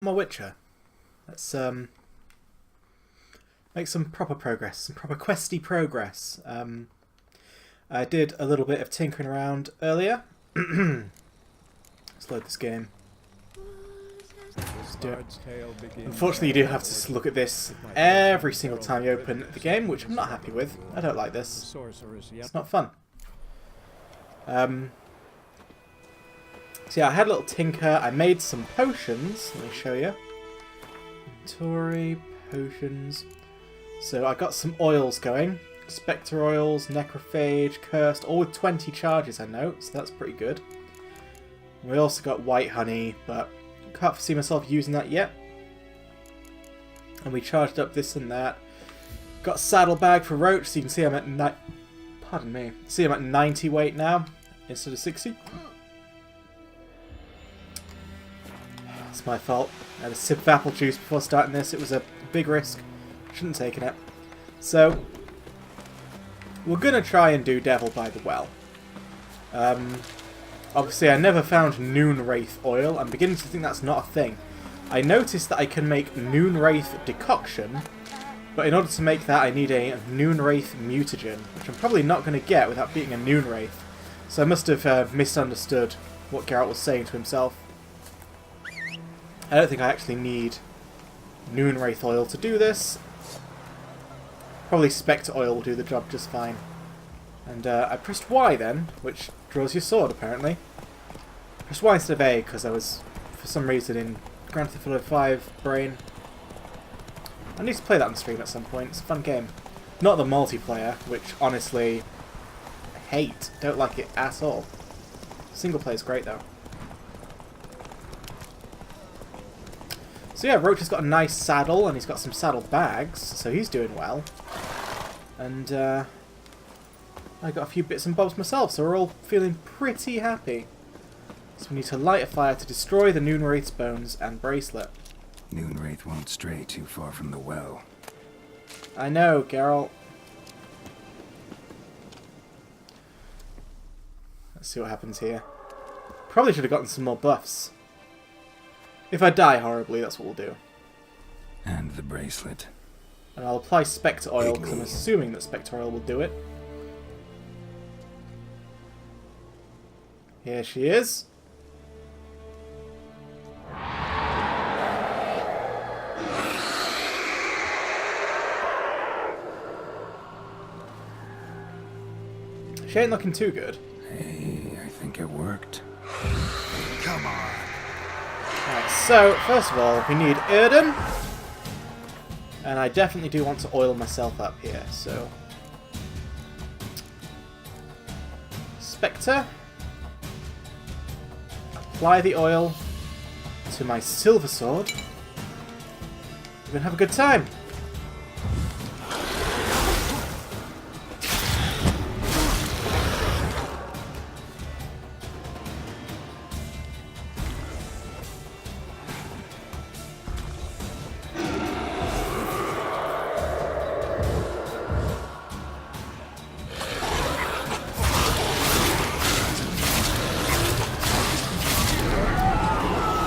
My Witcher. Let's make some proper progress, some proper questy progress. I did a little bit of tinkering around earlier. Let's load this game. Let's do it. Unfortunately, you do have to look at this every single time you open the game, which I'm not happy with. I don't like this. It's not fun. So yeah, I had a little tinker. I made some potions. Let me show you. Inventory, potions. So I got some oils going. Spectre oils, Necrophage, Cursed, all with 20 charges I note, so that's pretty good. We also got white honey, but can't foresee myself using that yet. And we charged up this and that. Got a saddlebag for Roach, so you can see I'm at pardon me. See I'm at 90 weight now instead of 60. It's my fault. I had a sip of apple juice before starting this. It was a big risk. Shouldn't have taken it. So, we're going to try and do Devil by the Well. Obviously, I never found Noonwraith oil. I'm beginning to think that's not a thing. I noticed that I can make Noonwraith decoction, but in order to make that, I need a Noonwraith mutagen, which I'm probably not going to get without beating a Noonwraith. So I must have misunderstood what Geralt was saying to himself. I don't think I actually need Noonwraith oil to do this. Probably Spectre oil will do the job just fine. And I pressed Y then, which draws your sword apparently. I pressed Y instead of A because I was, for some reason, in Grand Theft Auto 5 brain. I need to play that on stream at some point. It's a fun game. Not the multiplayer, which honestly I hate. Don't like it at all. Single player is great though. So yeah, Roach has got a nice saddle, and he's got some saddle bags, so he's doing well. And I got a few bits and bobs myself, so we're all feeling pretty happy. So we need to light a fire to destroy the Noonwraith's bones and bracelet. Noonwraith won't stray too far from the well. I know, Geralt. Let's see what happens here. Probably should have gotten some more buffs. If I die horribly, that's what we'll do. And the bracelet. And I'll apply Spectre oil, because I'm assuming that Spectre oil will do it. Here she is. She ain't looking too good. Hey, I think it worked. Come on. Right, so, first of all, we need Erden. And I definitely do want to oil myself up here, so... Spectre. Apply the oil to my silver sword. We're gonna have a good time.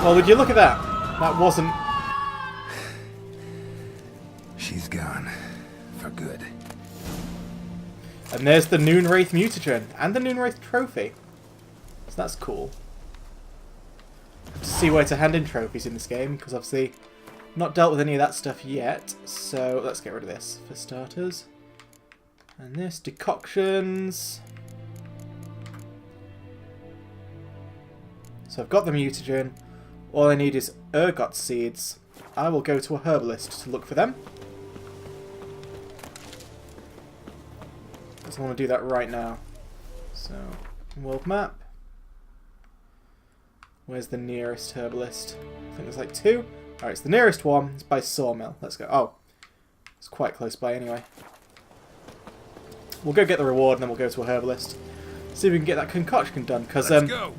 Well, would you look at that? That wasn't... She's gone. For good. And there's the Noonwraith mutagen. And the Noonwraith trophy. So that's cool. To see where to hand in trophies in this game, because obviously not dealt with any of that stuff yet. So let's get rid of this for starters. And this, decoctions. So I've got the mutagen. All I need is ergot seeds. I will go to a herbalist to look for them. Because I want to do that right now. So, world map. Where's the nearest herbalist? I think there's like two. Alright, it's the nearest one. It's by Sawmill. Let's go. Oh, it's quite close by anyway. We'll go get the reward and then we'll go to a herbalist. See if we can get that concoction done. Because,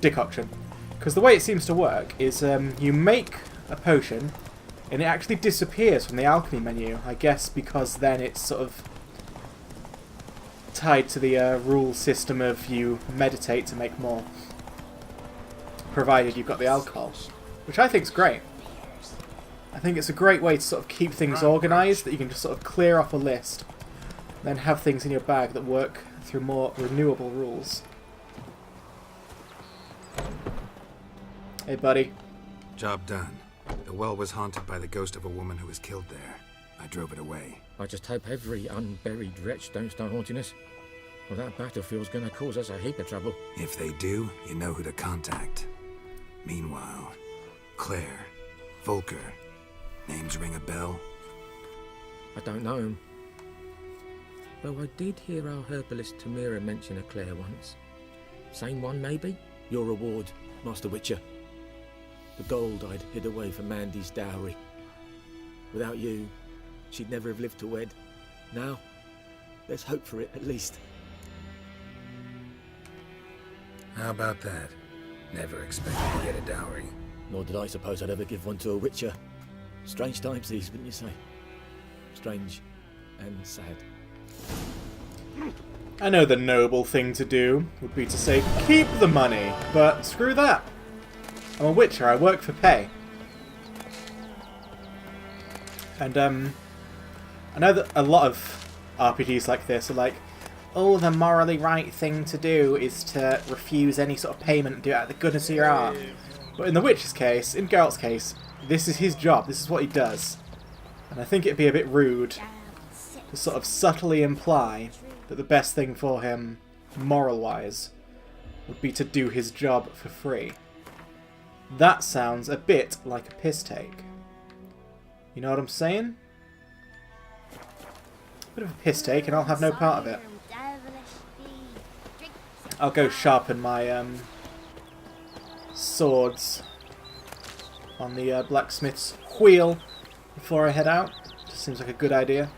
decoction. Because the way it seems to work is you make a potion and it actually disappears from the alchemy menu. I guess because then it's sort of tied to the rule system of you meditate to make more. Provided you've got the alcohol. Which I think's great. I think it's a great way to sort of keep things organised, that you can just sort of clear off a list, then have things in your bag that work through more renewable rules. Hey, buddy. Job done. The well was haunted by the ghost of a woman who was killed there. I drove it away. I just hope every unburied wretch don't start haunting us. Well, that battlefield's gonna cause us a heap of trouble. If they do, you know who to contact. Meanwhile, Claire, Volker, names ring a bell? I don't know him. Though I did hear our herbalist Tamira mention a Claire once. Same one, maybe? Your reward, Master Witcher. The gold I'd hid away for Mandy's dowry. Without you, she'd never have lived to wed. Now, there's hope for it, at least. How about that? Never expected to get a dowry. Nor did I suppose I'd ever give one to a Witcher. Strange times these, wouldn't you say? Strange and sad. I know the noble thing to do would be to say, keep the money, but screw that. I'm a Witcher, I work for pay. And, I know that a lot of RPGs like this are like, oh, the morally right thing to do is to refuse any sort of payment and do it out of the goodness of your heart. But in the Witcher's case, in Geralt's case, this is his job, this is what he does. And I think it'd be a bit rude to sort of subtly imply that the best thing for him, moral-wise, would be to do his job for free. That sounds a bit like a piss take. You know what I'm saying? Bit of a piss take, and I'll have no part of it. I'll go sharpen my swords on the blacksmith's wheel before I head out. Just seems like a good idea.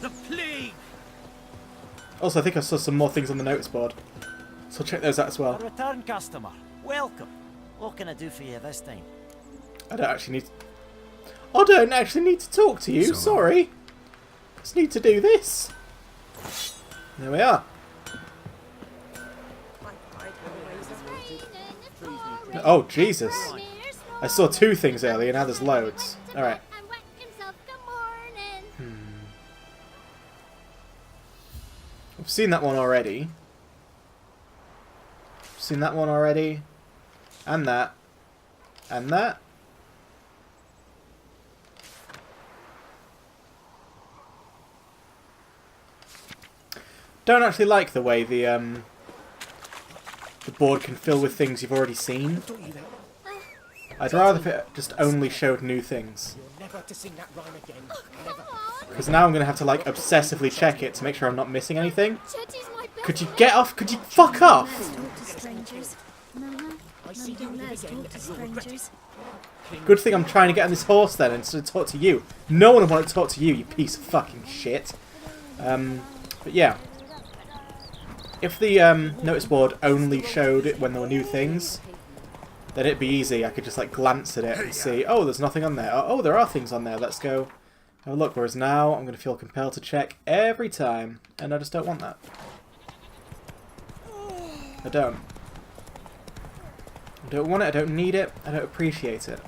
The plague! Also, I think I saw some more things on the notice board, so I'll check those out as well. A return customer. Welcome. What can I do for you this time? I don't actually need to talk to you, So, sorry. Just need to do this. There we are. Oh, Jesus. I saw 2 things earlier, now there's loads. Alright. I've seen that one already. Seen that one already. And that. And that. Don't actually like the way the board can fill with things you've already seen. I'd rather if it just only showed new things. Because now I'm going to have to like obsessively check it to make sure I'm not missing anything. Could you get off? Could you fuck off? Good thing I'm trying to get on this horse then instead of talk to you. No one would want to talk to you, you piece of fucking shit. But yeah. If the notice board only showed it when there were new things, then it'd be easy. I could just like glance at it and see, oh, there's nothing on there. Oh, there are things on there. Let's go have a look. Whereas now I'm going to feel compelled to check every time, and I just don't want that. I don't. I don't want it. I don't need it. I don't appreciate it.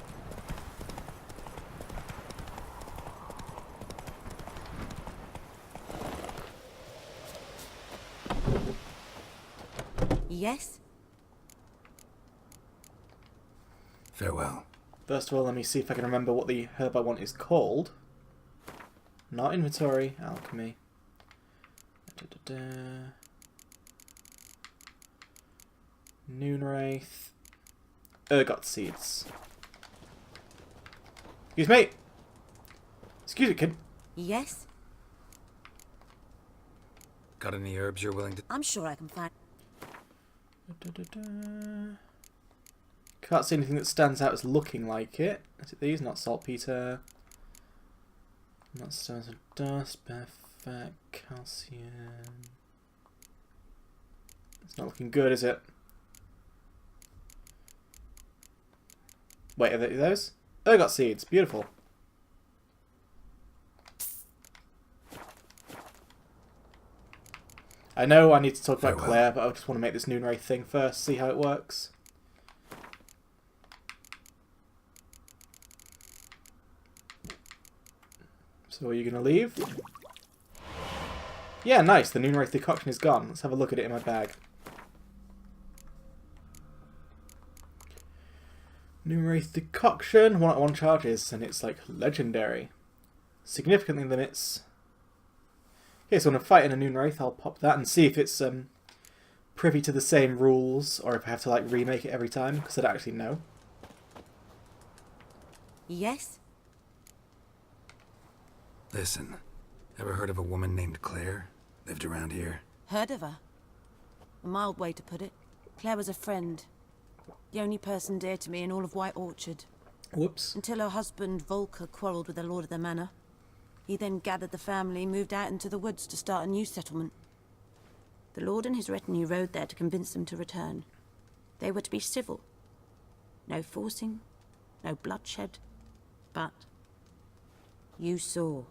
Yes? Farewell. First of all, let me see if I can remember what the herb I want is called. Not inventory, alchemy. Noonwraith. Ergot seeds. Excuse me! Excuse me, kid. Yes? Got any herbs you're willing to... I'm sure I can find... Can't see anything that stands out as looking like it. Is it these? Not saltpeter. Not stones of dust. Perfect. Calcium. It's not looking good, is it? Wait, are they those? Ergot seeds. Beautiful. I know I need to talk about Claire, but I just want to make this Noonwraith thing first, see how it works. So are you going to leave? Yeah, nice. The Noonwraith decoction is gone. Let's have a look at it in my bag. Noonwraith decoction, 1-1 charges, and it's like legendary. Significantly limits. Okay, so when I'm fighting a Noonwraith, I'll pop that and see if it's privy to the same rules, or if I have to like remake it every time, because I don't actually know. Yes? Listen, ever heard of a woman named Claire? Lived around here? Heard of her? A mild way to put it. Claire was a friend. The only person dear to me in all of White Orchard. Whoops. Until her husband, Volker, quarrelled with the lord of the manor. He then gathered the family, moved out into the woods to start a new settlement. The lord and his retinue rode there to convince them to return. They were to be civil. No forcing, no bloodshed. But you saw.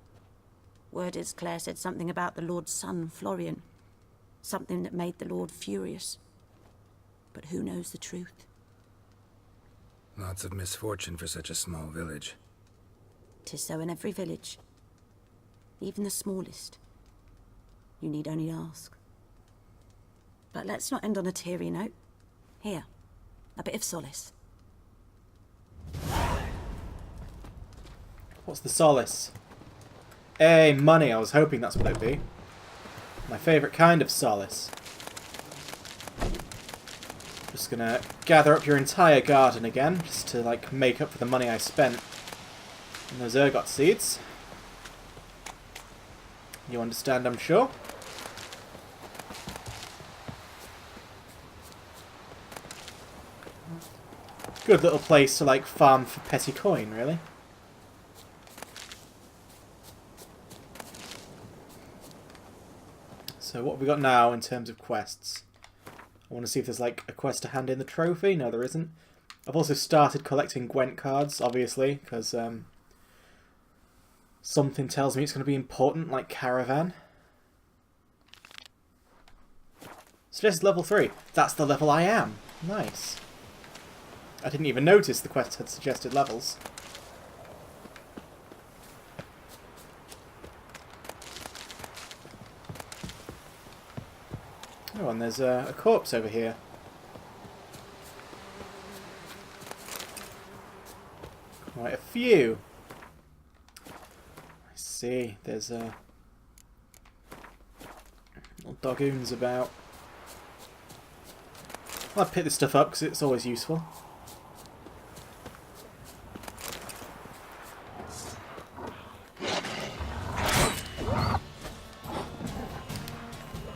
Word is Claire said something about the lord's son, Florian. Something that made the lord furious. But who knows the truth? Lots of misfortune for such a small village. 'Tis so in every village. Even the smallest. You need only ask. But let's not end on a teary note. Here, a bit of solace. What's the solace? Hey, money. I was hoping that's what it'd be. My favourite kind of solace. Just gonna gather up your entire garden again, just to like make up for the money I spent on those ergot seeds. You understand, I'm sure. Good little place to like farm for petty coin, really. So what have we got now in terms of quests? I want to see if there's like a quest to hand in the trophy. No, there isn't. I've also started collecting Gwent cards, obviously, because something tells me it's going to be important, like Caravan. Suggested level 3. That's the level I am. Nice. I didn't even notice the quest had suggested levels. Oh, and there's a corpse over here. Quite a few. I see. There's little dogoons about. I'll pick this stuff up because it's always useful.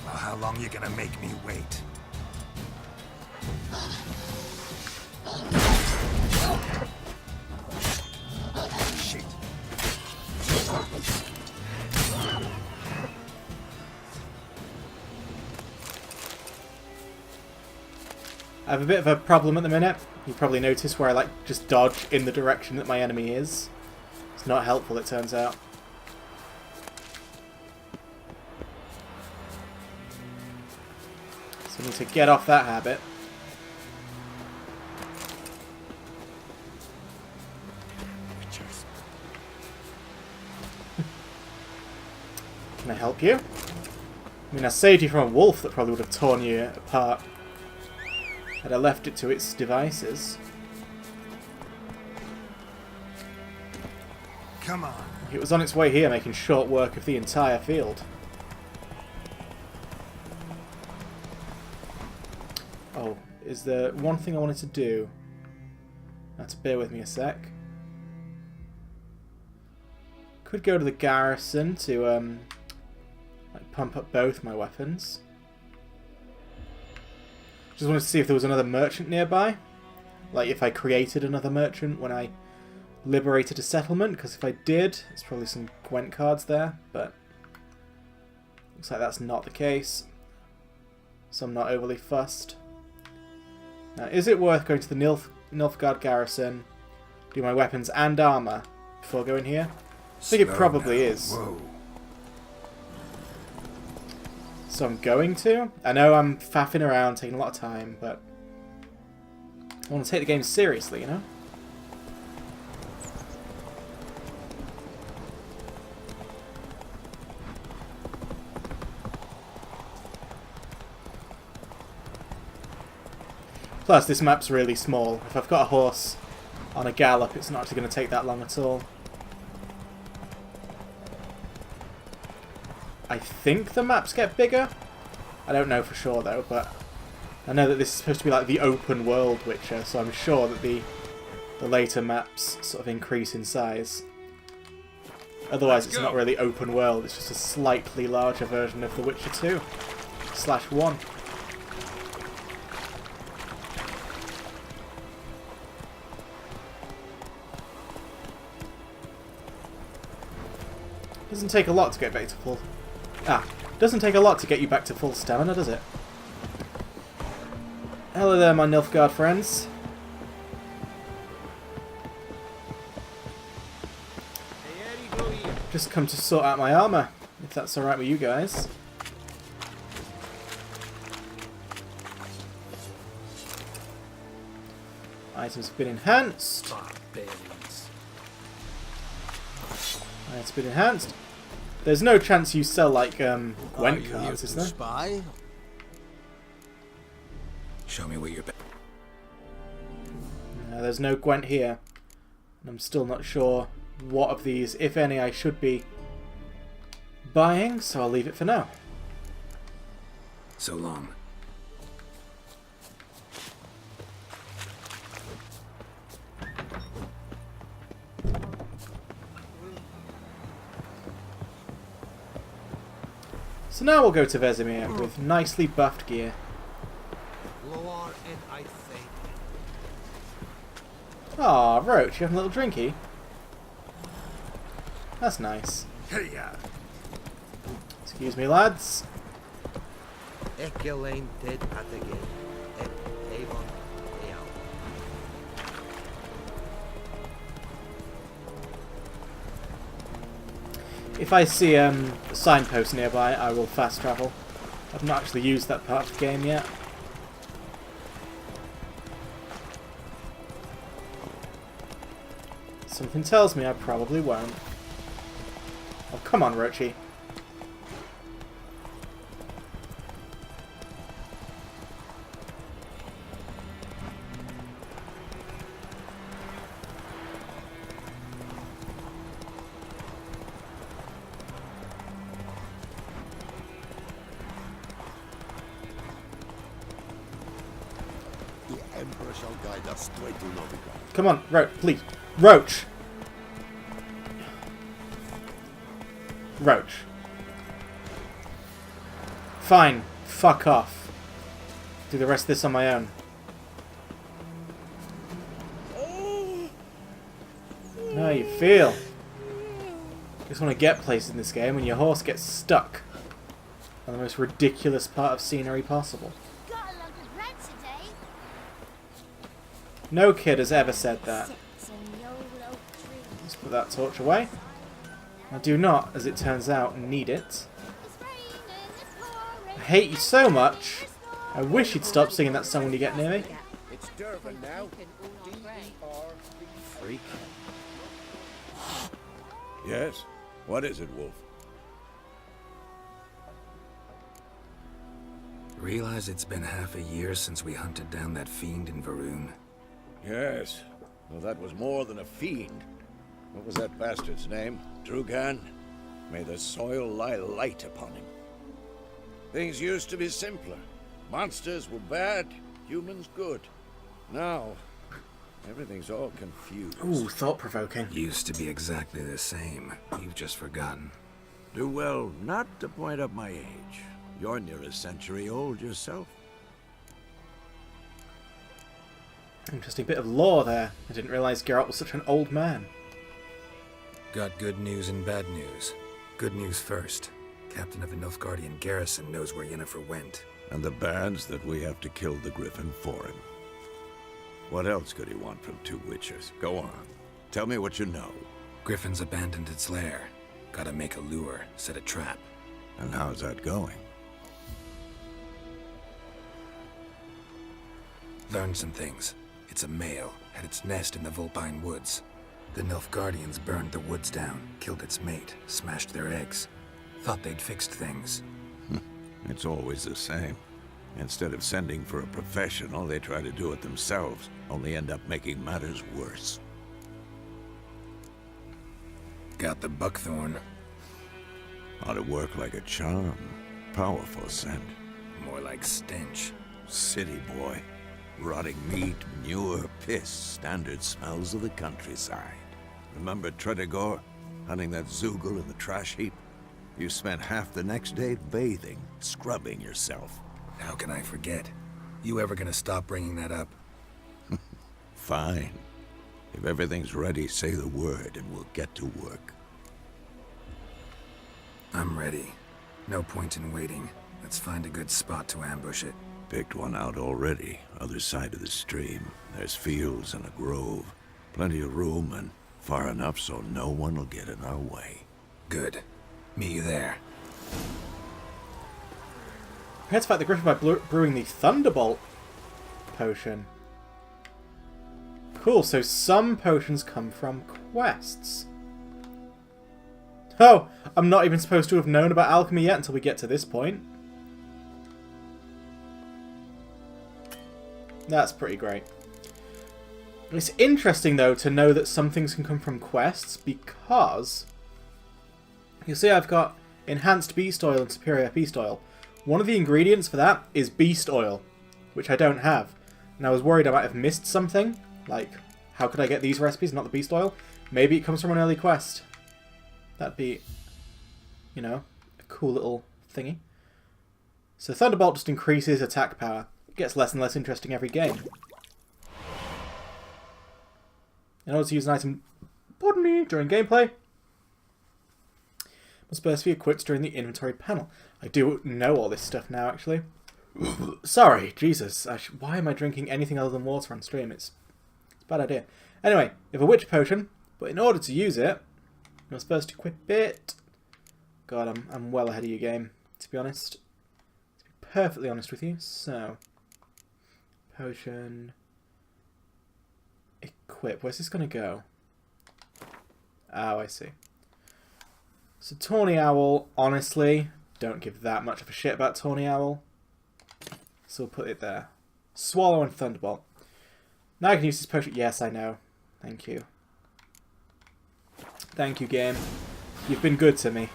How long you gonna make me wait? Shit. I have a bit of a problem at the minute. You probably noticed where I like just dodge in the direction that my enemy is. It's not helpful, it turns out. So I need to get off that habit. Can I help you? I mean, I saved you from a wolf that probably would have torn you apart had I left it to its devices. Come on. It was on its way here, making short work of the entire field. Oh, is there one thing I wanted to do? Now to bear with me a sec. Could go to the garrison to like pump up both my weapons. Just wanted to see if there was another merchant nearby. Like if I created another merchant when I liberated a settlement, because if I did, there's probably some Gwent cards there, but looks like that's not the case. So I'm not overly fussed. Now, is it worth going to the Nilfgaard garrison, do my weapons and armor before going here? I think it probably is. Whoa. So I'm going to. I know I'm faffing around, taking a lot of time, but I want to take the game seriously, you know? Plus, this map's really small. If I've got a horse on a gallop, it's not actually going to take that long at all. I think the maps get bigger. I don't know for sure though, but I know that this is supposed to be like the open world Witcher, so I'm sure that the later maps sort of increase in size. Otherwise it's not really open world, it's just a slightly larger version of The Witcher 2/1. Doesn't take a lot to get back to full... doesn't take a lot to get you back to full stamina, does it? Hello there, my Nilfgaard friends. Just come to sort out my armour, if that's alright with you guys. Items have been enhanced. It's been enhanced. There's no chance you sell like Gwent cards, is there? Spy? Show me what you're... No, there's no Gwent here. And I'm still not sure what of these, if any, I should be buying, so I'll leave it for now. So long. So now we'll go to Vesemir with nicely buffed gear. Lower and I think. Aw, Roach, you having a little drinky? That's nice. Hey, yeah. Excuse me, lads. Ekelain Ted Atagay. Et Avon Eal. If I see a signpost nearby, I will fast travel. I've not actually used that part of the game yet. Something tells me I probably won't. Oh, come on, Roachy. The Emperor shall guide us straight to Novigrad. Come on, Roach, please. Roach! Roach. Fine. Fuck off. Do the rest of this on my own. How you feel? Just want to get places in this game when your horse gets stuck on the most ridiculous part of scenery possible. Got a lot of bread today. No kid has ever said that. Sits in the old oak tree. Let's put that torch away. I do not, as it turns out, need it. It's raining, it's pouring. I hate you so much. I wish you'd stop singing that song when you get near me. It's Durban now. Freak. Yes? What is it, Wolf? Realize it's been half a year since we hunted down that fiend in Varun? Yes. Well, that was more than a fiend. What was that bastard's name? Drugan? May the soil lie light upon him. Things used to be simpler. Monsters were bad, humans good. Now, everything's all confused. Ooh, thought-provoking. Used to be exactly the same. You've just forgotten. Do well not to point up my age. You're near a century old yourself. Interesting bit of lore there. I didn't realise Geralt was such an old man. Got good news and bad news. Good news first. Captain of the Nilfgaardian garrison knows where Yennefer went. And the bad's that we have to kill the Griffin for him. What else could he want from two witchers? Go on. Tell me what you know. Griffin's abandoned its lair. Gotta make a lure, set a trap. And how's that going? Learned some things. It's a male, had its nest in the Vulpine Woods. The Nilfgaardians burned the woods down, killed its mate, smashed their eggs. Thought they'd fixed things. It's always the same. Instead of sending for a professional, they try to do it themselves, only end up making matters worse. Got the buckthorn. Ought to work like a charm. Powerful scent. More like stench. City boy. Rotting meat, manure, piss, standard smells of the countryside. Remember Tredegor? Hunting that Zoogle in the trash heap? You spent half the next day bathing, scrubbing yourself. How can I forget? You ever gonna stop bringing that up? Fine. If everything's ready, say the word and we'll get to work. I'm ready. No point in waiting. Let's find a good spot to ambush it. Picked one out already, other side of the stream. There's fields and a grove. Plenty of room and far enough so no one will get in our way. Good. Meet you there. Prepare to fight the Griffin by brewing the Thunderbolt potion. Cool, so some potions come from quests. Oh, I'm not even supposed to have known about alchemy yet until we get to this point. That's pretty great. It's interesting, though, to know that some things can come from quests, because you see I've got Enhanced Beast Oil and Superior Beast Oil. One of the ingredients for that is Beast Oil, which I don't have. And I was worried I might have missed something, like, how could I get these recipes, not the Beast Oil? Maybe it comes from an early quest. That'd be, you know, a cool little thingy. So Thunderbolt just increases attack power. It gets less and less interesting every game. In order to use an item, pardon me, during gameplay, must first be equipped during the inventory panel. I do know all this stuff now, actually. Sorry, Jesus. Why am I drinking anything other than water on stream? It's a bad idea. Anyway, if a witch potion, but in order to use it, you must first equip it. God, I'm well ahead of your game, to be honest. To be perfectly honest with you. So, potion, equip. Where's this going to go? Oh, I see. So Tawny Owl, honestly, don't give that much of a shit about Tawny Owl. So we'll put it there. Swallow and Thunderbolt. Now I can use this potion. Yes, I know. Thank you. Thank you, game. You've been good to me.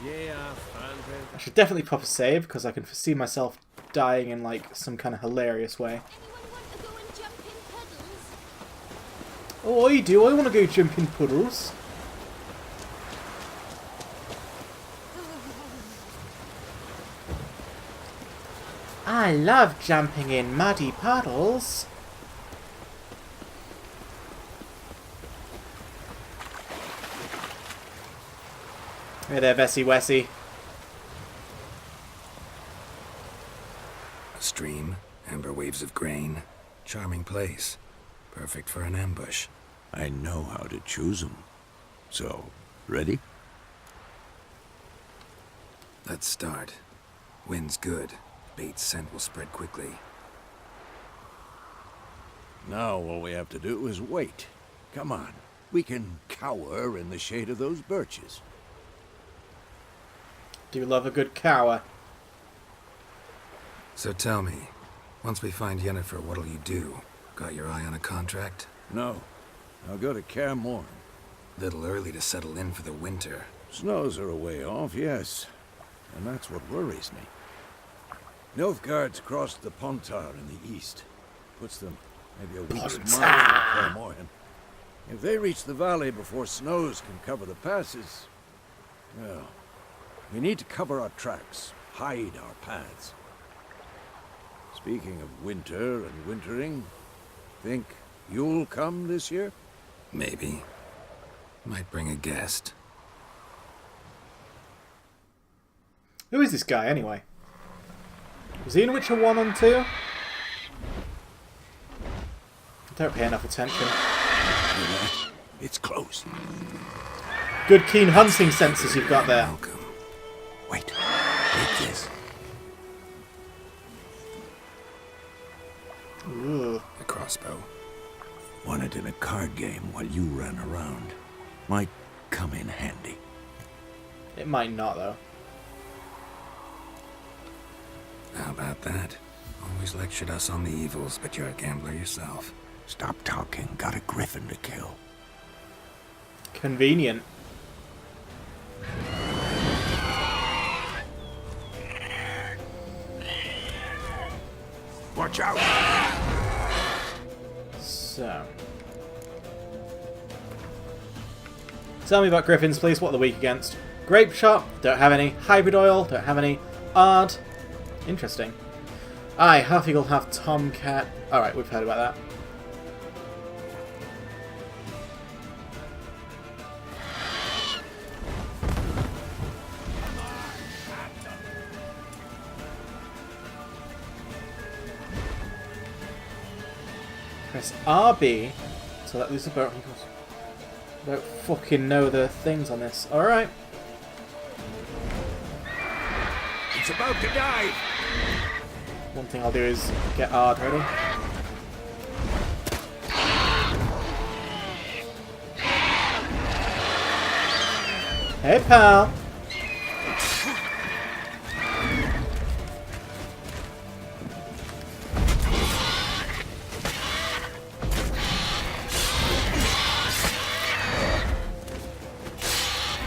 I should definitely pop a save, because I can foresee myself dying in, like, some kind of hilarious way. Oh, I do. I want to go jump in puddles. I love jumping in muddy puddles. Hey there, Vessi Wessi. A stream, amber waves of grain. Charming place. Perfect for an ambush. I know how to choose them. So, ready? Let's start. Wind's good. Bait's scent will spread quickly. Now all we have to do is wait. Come on. We can cower in the shade of those birches. Do love a good cower. So tell me, once we find Yennefer, what'll you do? Got your eye on a contract? No. I'll go to Kaer Morhen. Little early to settle in for the winter. Snows are a way off, yes. And that's what worries me. Nilfgaard's crossed the Pontar in the east. Puts them maybe a week's march from Kaer Morhen. If they reach the valley before snows can cover the passes, well, we need to cover our tracks, hide our paths. Speaking of winter and wintering, think you'll come this year? Maybe. Might bring a guest. Who is this guy, anyway? Was he in Witcher 1 and 2? I don't pay enough attention. It's close. Good keen hunting senses you've got there. Welcome. Wait. Take this. Ooh. A crossbow. Won it in a card game while you ran around. Might come in handy. It might not, though. How about that? Always lectured us on the evils, but you're a gambler yourself. Stop talking. Got a griffin to kill. Convenient. Watch out! So. Tell me about griffins, please. What are they weak against? Grape shot? Don't have any. Hybrid oil? Don't have any. Ard? Interesting. Aye, half eagle, half tomcat. Alright, we've heard about that. Press RB to let loose the boat. I don't fucking know the things on this. Alright. It's about to dive! One thing I'll do is get Ard ready. Hey, pal!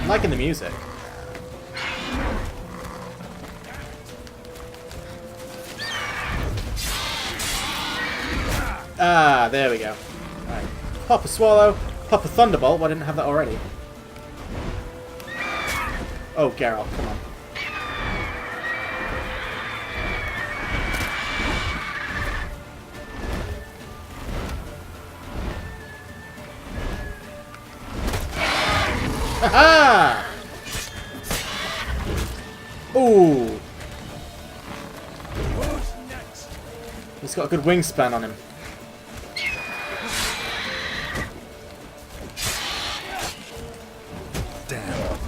I'm liking the music. Ah, there we go. Alright. Pop a swallow, pop a thunderbolt. Why didn't I have that already? Oh, Geralt, come on. Ha-ha! Ooh. He's got a good wingspan on him. Damn.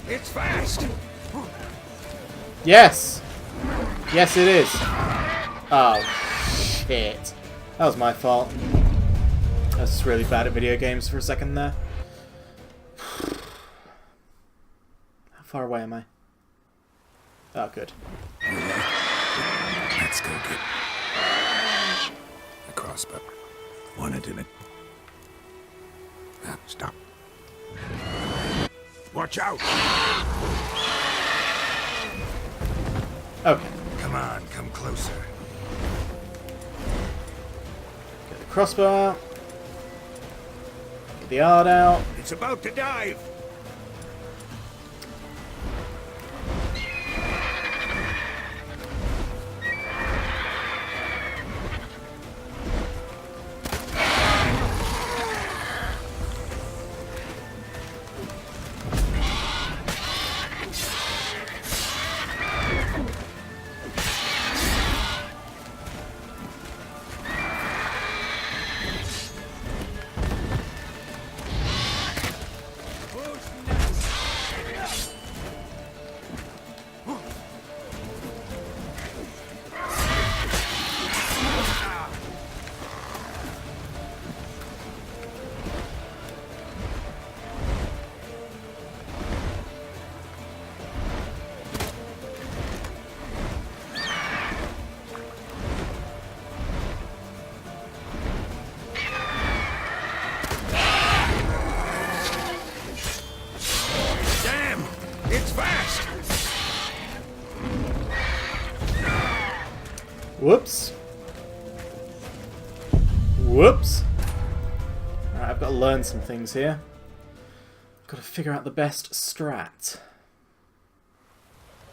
It's fast! Yes! Yes, it is. Oh, shit. That was my fault. I was just really bad at video games for a second there. How far away am I? Oh, good. Let's go get a crossbow. Wanted in it. Stop. Watch out! Okay. Come on, come closer. Get the crossbow out. Get the Ard out. It's about to dive! Whoops. Whoops. Alright, I've got to learn some things here. I've got to figure out the best strat.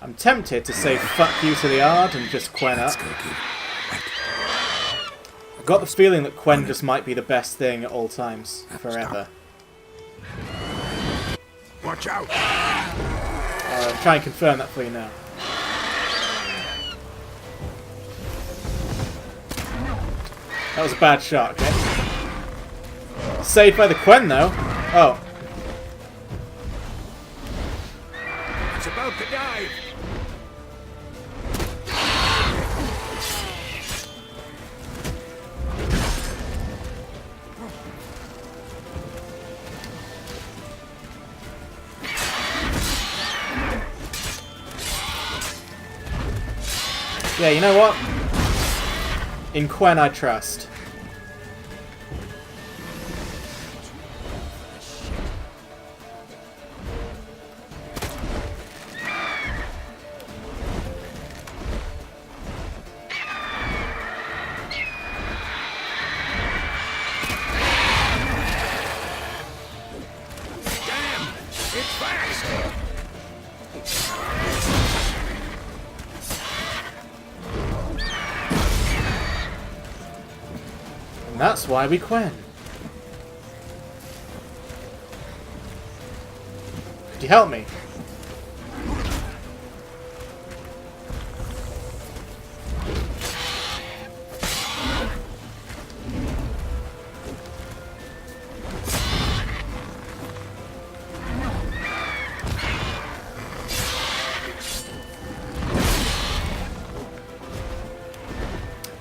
I'm tempted to say fuck you to the Ard and just Quen up. I've got the feeling that Quen just might be the best thing at all times, forever. Watch out! I'll try and confirm that for you now. That was a bad shot, okay? Saved by the Quen, though. Oh. It's about to dive! Yeah, you know what? In Quen I trust. And that's why we Quen. Could you help me?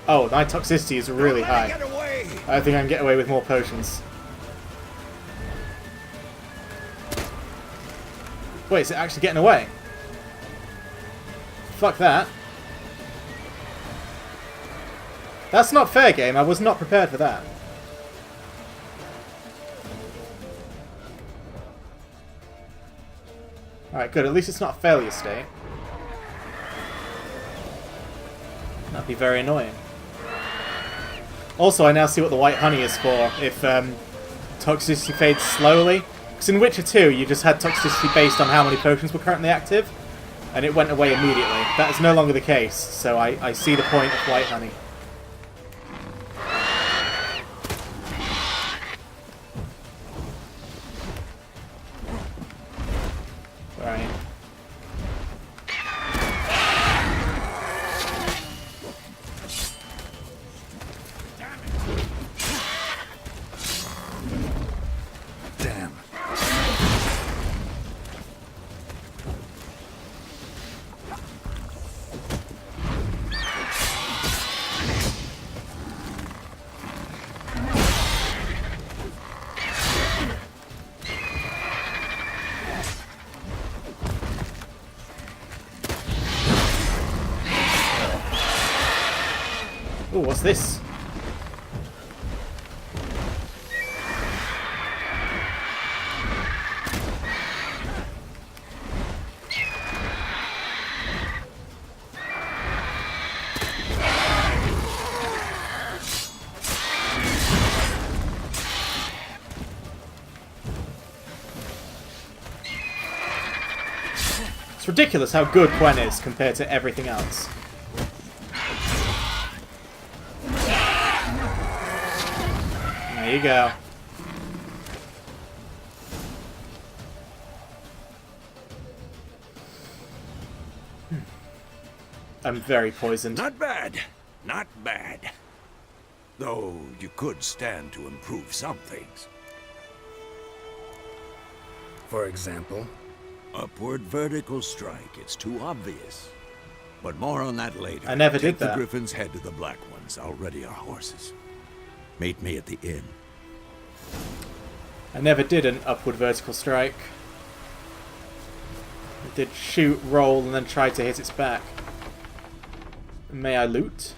Oh, my toxicity is really high. Get away! I think I can get away with more potions. Wait, is it actually getting away? Fuck that. That's not fair, game. I was not prepared for that. Alright, good. At least it's not a failure state. That'd be very annoying. Also, I now see what the white honey is for, if toxicity fades slowly. Because in Witcher 2, you just had toxicity based on how many potions were currently active, and it went away immediately. That is no longer the case, so I see the point of white honey. Right. Damn. Ooh, what's this? It's ridiculous how good Quen is compared to everything else. There you go. I'm very poisoned. Not bad. Not bad. Though you could stand to improve some things. For example, Upward vertical strike. It's too obvious. But more on that later. I never did Take that. the Griffins head to the Black Ones. I'll ready our horses. Meet me at the inn. I never did an upward vertical strike. I did shoot, roll, and then try to hit its back. May I loot?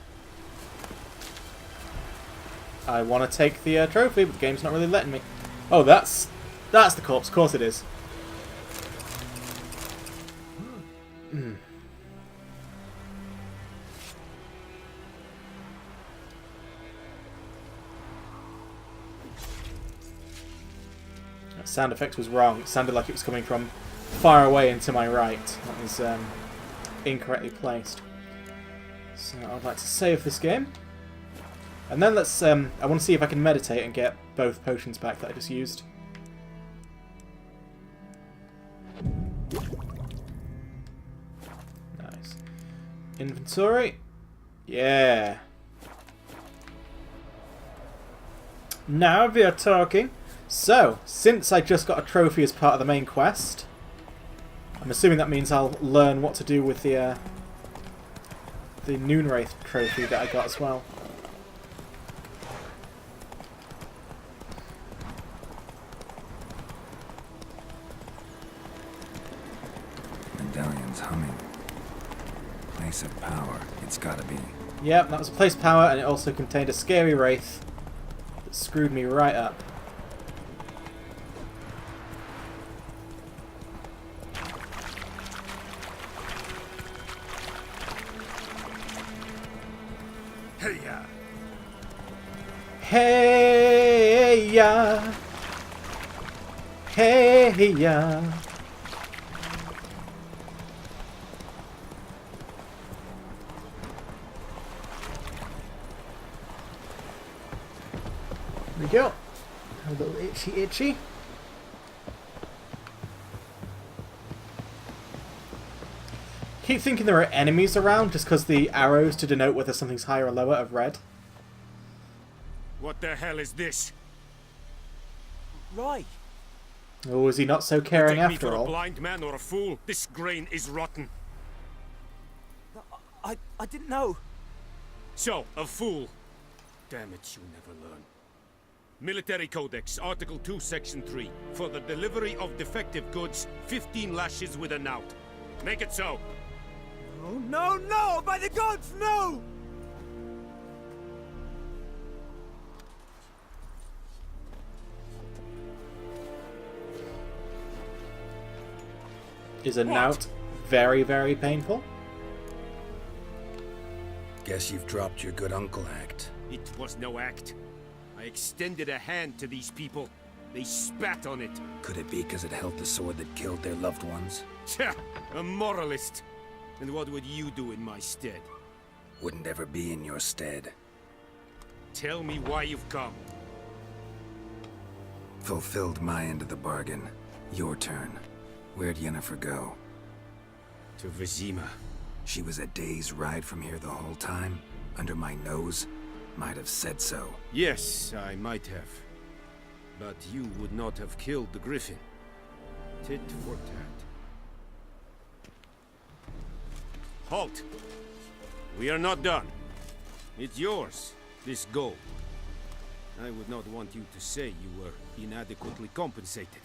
I want to take the trophy, but the game's not really letting me. Oh, that's the corpse. Of course it is. That sound effect was wrong. It sounded like it was coming from far away and to my right. That was incorrectly placed. So I'd like to save this game. And then let's... I want to see if I can meditate and get both potions back that I just used. Nice. Inventory. Yeah. Now we are talking. So, since I just got a trophy as part of the main quest, I'm assuming that means I'll learn what to do with the Noonwraith trophy that I got as well. medallion's humming. Place of power. It's gotta be. Yep, that was a place of power, and it also contained a scary wraith that screwed me right up. Hey-ya! Hey ya, hey ya. There we go. A little itchy. Keep thinking there are enemies around just because the arrows to denote whether something's higher or lower are red. What the hell is this? Right. Or is he not so caring Take me after for a all? blind man or a fool? This grain is rotten. I didn't know. So, a fool. Damn it, you never learn. Military Codex, Article 2, Section 3. For the delivery of defective goods, 15 lashes with a knout. Make it so. Oh, no, no! By the gods, no! Is a knout very, very painful? Guess you've dropped your good uncle act. It was no act. I extended a hand to these people. They spat on it. Could it be because it held the sword that killed their loved ones? Tja, a moralist. And what would you do in my stead? Wouldn't ever be in your stead. Tell me why you've come. Fulfilled my end of the bargain. Your turn. Where'd Yennefer go? To Vizima. She was a day's ride from here the whole time? Under my nose? Might have said so. Yes, I might have. But you would not have killed the griffin. Tit for tat. Halt! We are not done. It's yours, this gold. I would not want you to say you were inadequately compensated.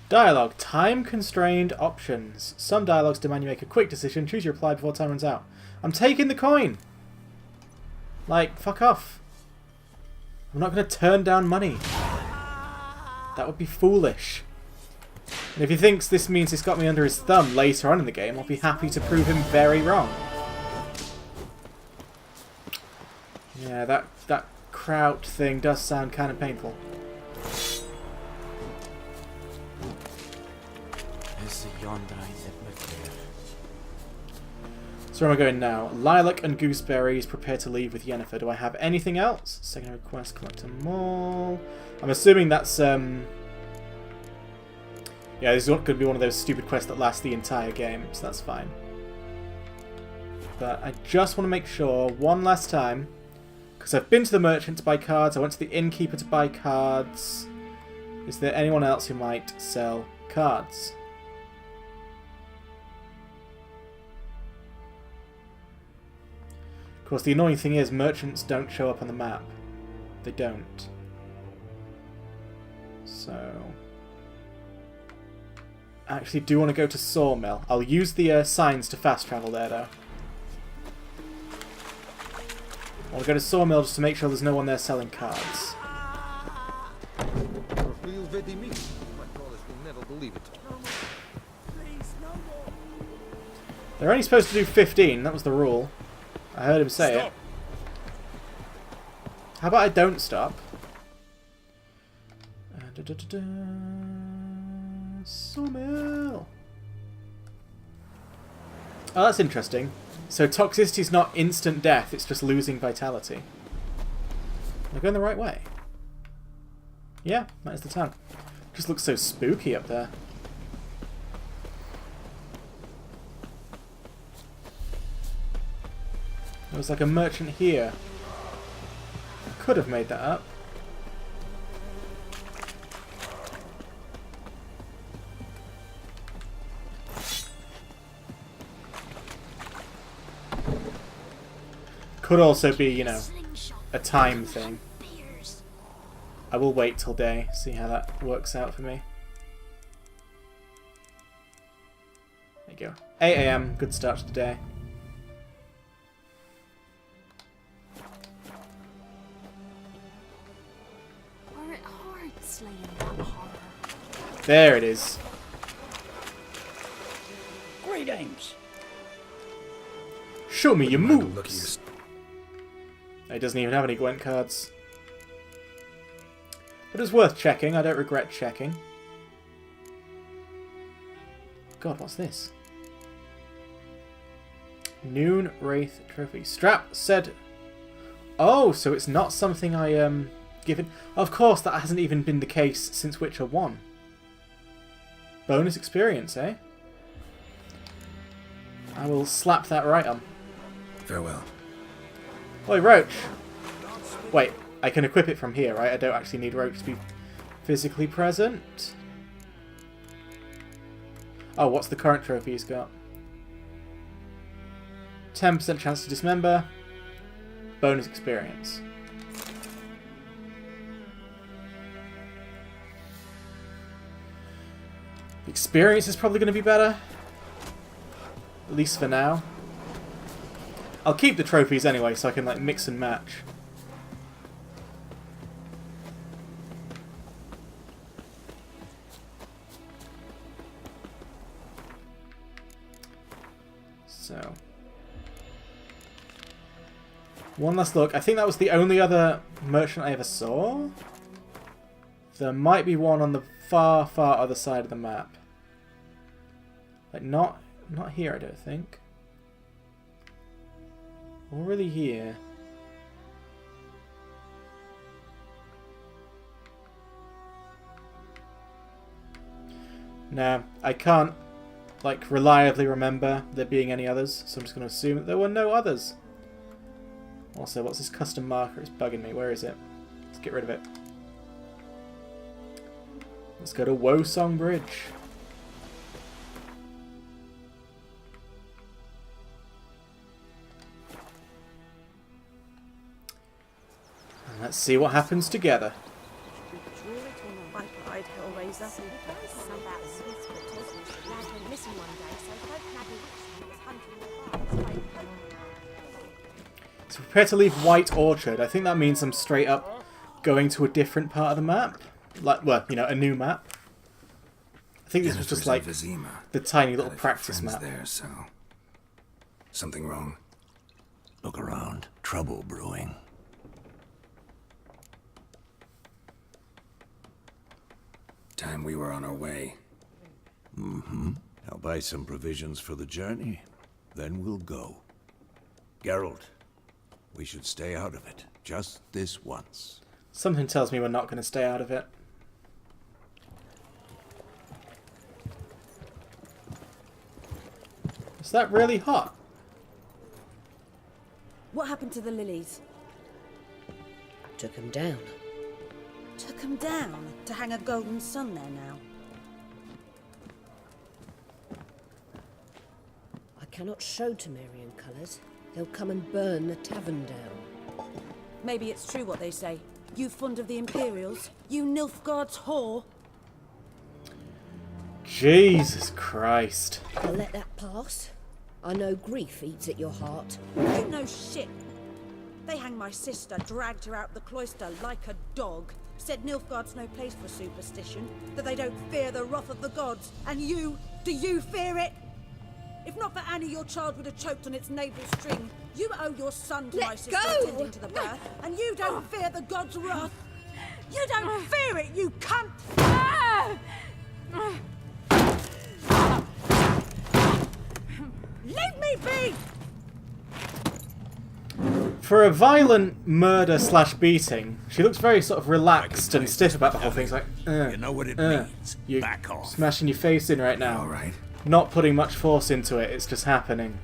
Dialogue. Time-constrained options. Some dialogues demand you make a quick decision. Choose your reply before time runs out. I'm taking the coin! Like, fuck off. I'm not going to turn down money. That would be foolish. And if he thinks this means he's got me under his thumb later on in the game, I'll be happy to prove him very wrong. Yeah, that kraut thing does sound kind of painful. So where am I going now? Lilac and Gooseberries, prepare to leave with Yennefer. Do I have anything else? Second request, collect them all. I'm assuming that's, yeah, this is not going to be one of those stupid quests that last the entire game, so that's fine. But I just want to make sure, one last time, because I've been to the merchant to buy cards, I went to the innkeeper to buy cards. Is there anyone else who might sell cards? Of course, the annoying thing is merchants don't show up on the map. They don't. So... I actually do want to go to Sawmill. I'll use the signs to fast travel there, though. I want to go to Sawmill just to make sure there's no one there selling cards. They're only supposed to do 15, that was the rule. I heard him say it. How about I don't stop? Sawmill. Oh, that's interesting. So toxicity is not instant death, it's just losing vitality. Am I going the right way? Yeah, that is the town. Just looks so spooky up there. There was like a merchant here. I could have made that up. Could also be, you know, a time thing. I will wait till day, see how that works out for me. you go. 8 AM, good start to the day. Or it hard slaying that horror. There it is. Great aims. Show me your Look at moves. you. It doesn't even have any Gwent cards. But it's worth checking. I don't regret checking. God, what's this? Noon Wraith Trophy. Strap said... Oh, so it's not something I given... Of course, that hasn't even been the case since Witcher 1. Bonus experience, eh? I will slap that right on. Farewell. Oi, Roach! Wait, I can equip it from here, right? I don't actually need Roach to be physically present. Oh, what's the current trophy he's got? 10% chance to dismember. Bonus experience. The experience is probably going to be better. At least for now. I'll keep the trophies anyway, so I can like mix and match. So, one last look. I think that was the only other merchant I ever saw. There might be one on the far, far other side of the map. Like not here, I don't think. Or really here. No, I can't like reliably remember there being any others, so I'm just going to assume that there were no others. Also, what's this custom marker? It's bugging me. Where is it? Let's get rid of it. Let's go to Wosong Bridge. And let's see what happens together. So prepare to leave White Orchard. I think that means I'm straight up going to a different part of the map. Like, well, you know, a new map. I think this was just like the tiny little practice map. There, so something wrong. Look around. Trouble brewing. Time we were on our way. Mm-hmm. I'll buy some provisions for the journey. Then we'll go. Geralt, we should stay out of it. Just this once. Something tells me we're not going to stay out of it. Is that really hot? What happened to the lilies? Took him down. Took them down to hang a golden sun there now. I cannot show Temerian colours. They'll come and burn the tavern down. Maybe it's true what they say. You fond of the Imperials? You Nilfgaard's whore? Jesus Christ. I'll let that pass. I know grief eats at your heart. You know shit. They hanged my sister, dragged her out the cloister like a dog. Said Nilfgaard's no place for superstition, that they don't fear the wrath of the gods. And you, do you fear it? If not for Annie, your child would have choked on its navel string. You owe your son to my sister attending to the birth, and you don't fear the gods' wrath. You don't fear it, you cunt! Leave me be! For a violent murder / beating, she looks very sort of relaxed and stiff about the whole thing. It's like, you know what it means. You're Back off. smashing your face in right now. All right. Not putting much force into it, it's just happening.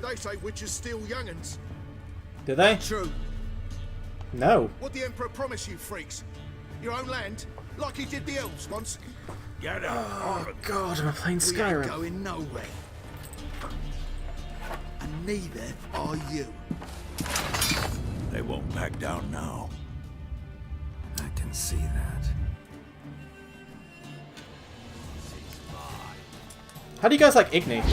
They say witches steal young'uns. Do they? True. No. What the Emperor promised you, freaks? Your own land? Like he did the elves once? Get up. Oh God, am I playing We ain't Skyrim? going nowhere. And neither are you. They won't back down now. I can see that. How do you guys like Igni?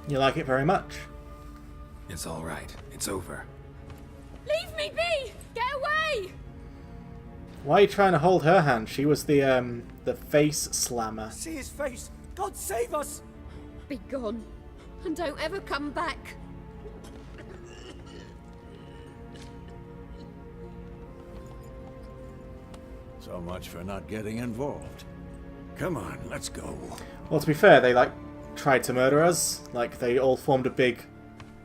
You like it very much? It's all right. It's over. Leave me be! Get away! Why are you trying to hold her hand? She was the face slammer. See his face! God save us! Be gone. And don't ever come back. So much for not getting involved. Come on, let's go. Well, to be fair, they like tried to murder us. Like they all formed a big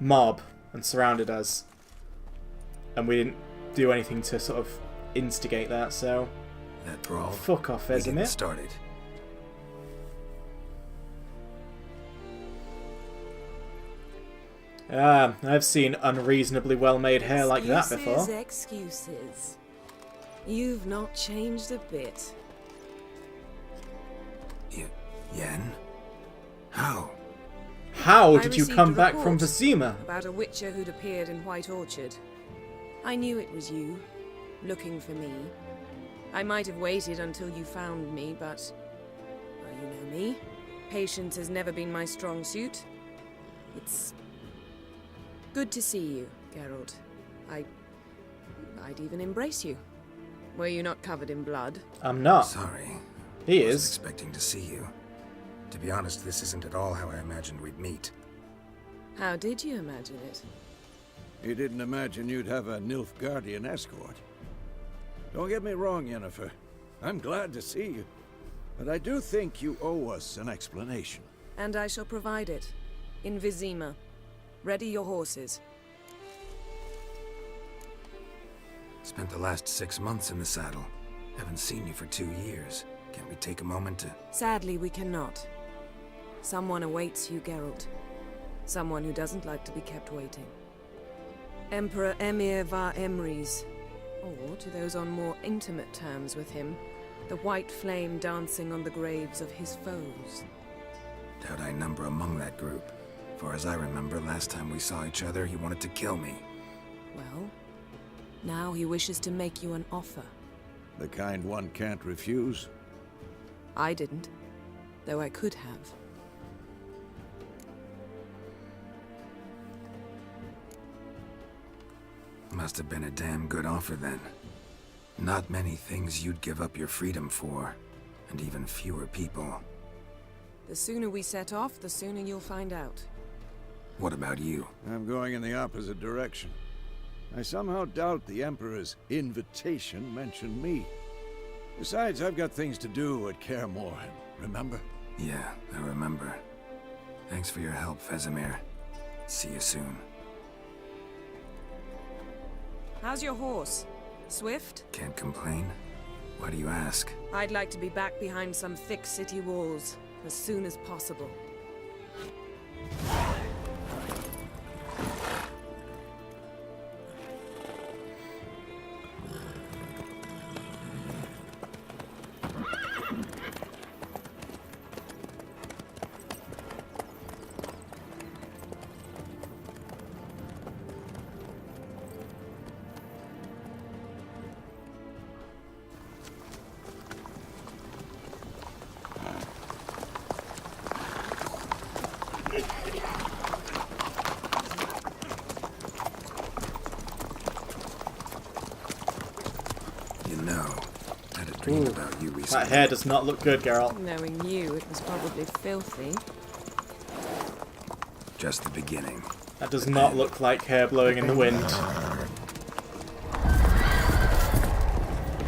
mob and surrounded us, and we didn't do anything to sort of instigate that. So That brawl. fuck off, We get Vesemir. started. I've seen unreasonably well-made hair like that before. Excuses. You've not changed a bit. Yen? How? How I did you received come a back from report Vizima? about a witcher who'd appeared in White Orchard. I knew it was you, looking for me. I might have waited until you found me, but... well, you know me. Patience has never been my strong suit. It's... good to see you, Geralt. I'd even embrace you. Were you not covered in blood? I'm not. Sorry. He Wasn't is. expecting to see you. To be honest, this isn't at all how I imagined we'd meet. How did you imagine it? You didn't imagine you'd have a Nilfgaardian escort. Don't get me wrong, Yennefer. I'm glad to see you. But I do think you owe us an explanation. And I shall provide it. In Vizima. Ready your horses. Spent the last 6 months in the saddle. Haven't seen you for 2 years. Can't we take a moment to... Sadly, we cannot. Someone awaits you, Geralt. Someone who doesn't like to be kept waiting. Emperor Emir var Emrys. Or, to those on more intimate terms with him, the white flame dancing on the graves of his foes. Doubt I number among that group. Far as I remember, last time we saw each other, he wanted to kill me. Well, now he wishes to make you an offer. The kind one can't refuse. I didn't, though I could have. Must have been a damn good offer then. Not many things you'd give up your freedom for, and even fewer people. The sooner we set off, the sooner you'll find out. What about you? I'm going in the opposite direction. I somehow doubt the Emperor's invitation mentioned me. Besides, I've got things to do at Kaer Morhen, remember? Yeah, I remember. Thanks for your help, Vesemir. See you soon. How's your horse? Swift? Can't complain. Why do you ask? I'd like to be back behind some thick city walls as soon as possible. You know, I had a dream Ooh, about you recently. that hair does not look good, Geralt. Knowing you, it was probably filthy. Just the beginning. That does not look like hair blowing in the wind.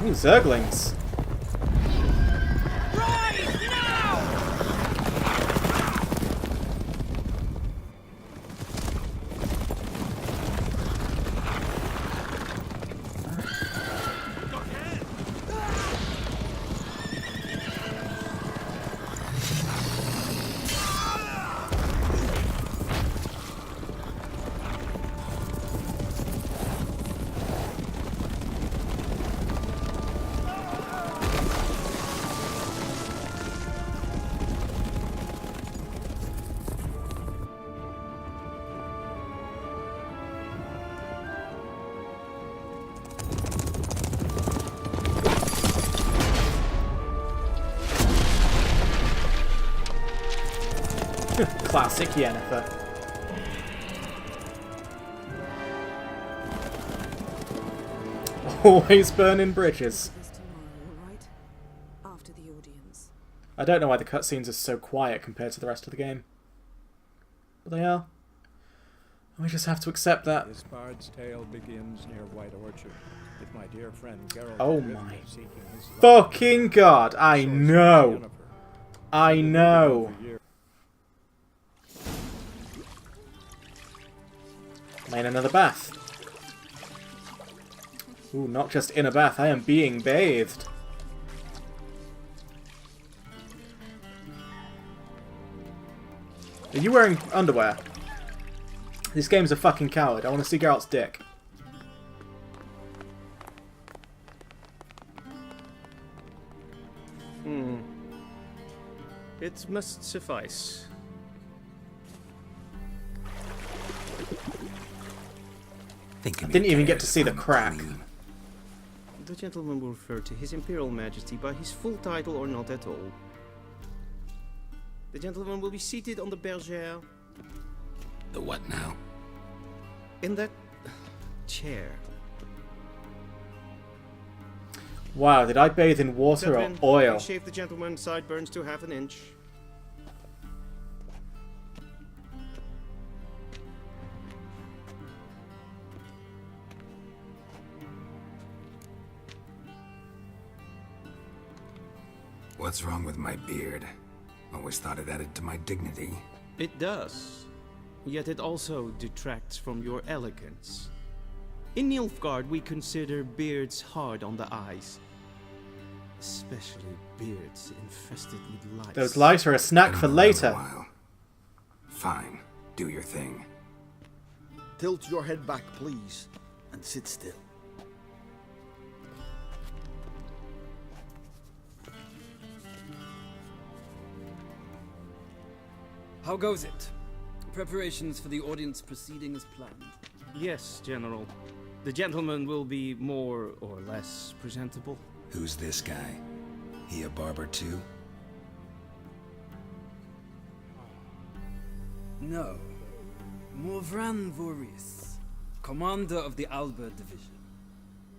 Ooh, Zerglings. Classic Yennefer. Always burning bridges. After the audience. I don't know why the cutscenes are so quiet compared to the rest of the game. But they are. We just have to accept that. This bard's tale begins near White Orchard, with my dear friend Geralt. Oh my fucking god, I know! I know! Am I in another bath? Ooh, not just in a bath, I am being bathed. Are you wearing underwear? This game's a fucking coward. I want to see Geralt's dick. It must suffice. I didn't even get to see the crack. The gentleman will refer to His Imperial Majesty by his full title or not at all. The gentleman will be seated on the bergère. The what now? In that chair. Wow, did I bathe in water or oil? Shave the gentleman's sideburns to half an inch. What's wrong with my beard? Always thought it added to my dignity. It does. Yet it also detracts from your elegance. In Nilfgaard, we consider beards hard on the eyes. Especially beards infested with lice. Those lice are a snack for later. Fine. Do your thing. Tilt your head back, please, and sit still. How goes it? Preparations for the audience proceeding as planned? Yes, General. The gentleman will be more or less presentable. Who's this guy? He a barber too? No. Morvran Voorhis, commander of the Alba Division.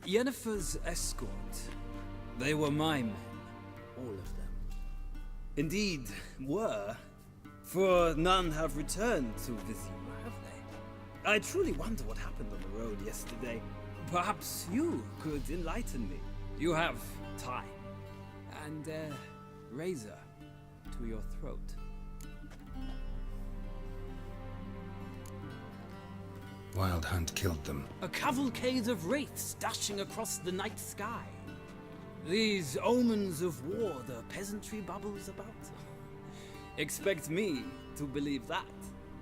Yennefer's escort. They were my men. All of them. Indeed, were. For none have returned to Vizima, have they? I truly wonder what happened on the road yesterday. Perhaps you could enlighten me. You have time. And a razor to your throat. Wild Hunt killed them. A cavalcade of wraiths dashing across the night sky. These omens of war the peasantry bubbles about. Expect me to believe that.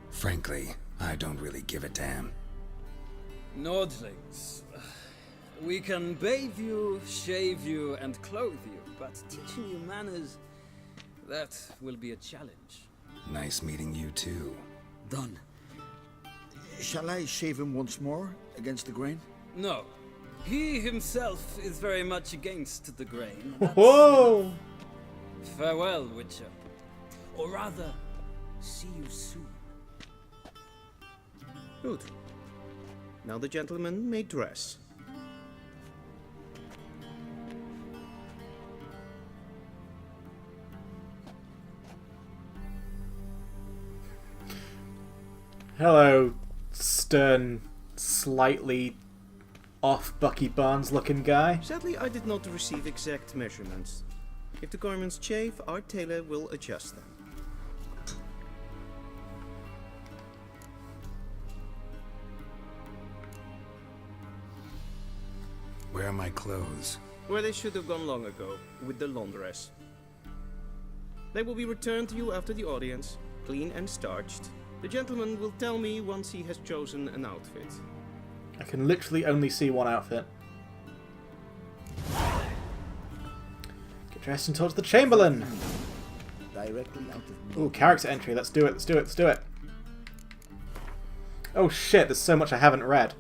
Frankly, I don't really give a damn. Nordlings. We can bathe you, shave you, and clothe you, but teaching you manners, that will be a challenge. Nice meeting you too. Done. Shall I shave him once more, against the grain? No. He himself is very much against the grain. Whoa! Farewell, Witcher. Or rather, see you soon. Good. Now the gentleman may dress. Hello, stern, slightly off Bucky Barnes looking guy. Sadly, I did not receive exact measurements. If the garments chafe, our tailor will adjust them. Where are my clothes? Where they should have gone long ago, with the laundress. They will be returned to you after the audience, clean and starched. The gentleman will tell me once he has chosen an outfit. I can literally only see one outfit. Get dressed and talk to the Chamberlain! Directly out of Ooh, character entry. Let's do it, let's do it, let's do it. Oh shit, there's so much I haven't read.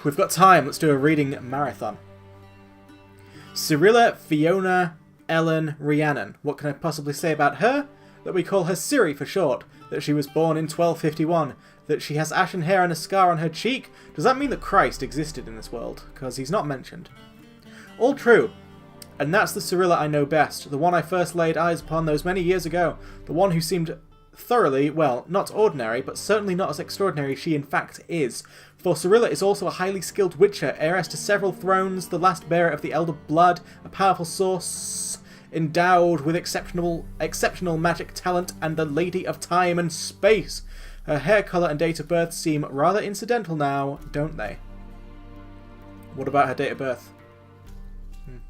We've got time, let's do a reading marathon. Cirilla, Fiona, Ellen, Rhiannon. What can I possibly say about her? that we call her Ciri for short, that she was born in 1251, that she has ashen hair and a scar on her cheek? Does that mean that Christ existed in this world? Because he's not mentioned. All true. And that's the Cirilla I know best, the one I first laid eyes upon those many years ago, the one who seemed thoroughly, well, not ordinary, but certainly not as extraordinary as she in fact is. For Cirilla is also a highly skilled witcher, heiress to several thrones, the last bearer of the Elder Blood, a powerful source, endowed with exceptional magic talent, and the Lady of Time and Space. Her hair colour and date of birth seem rather incidental now, don't they? What about her date of birth?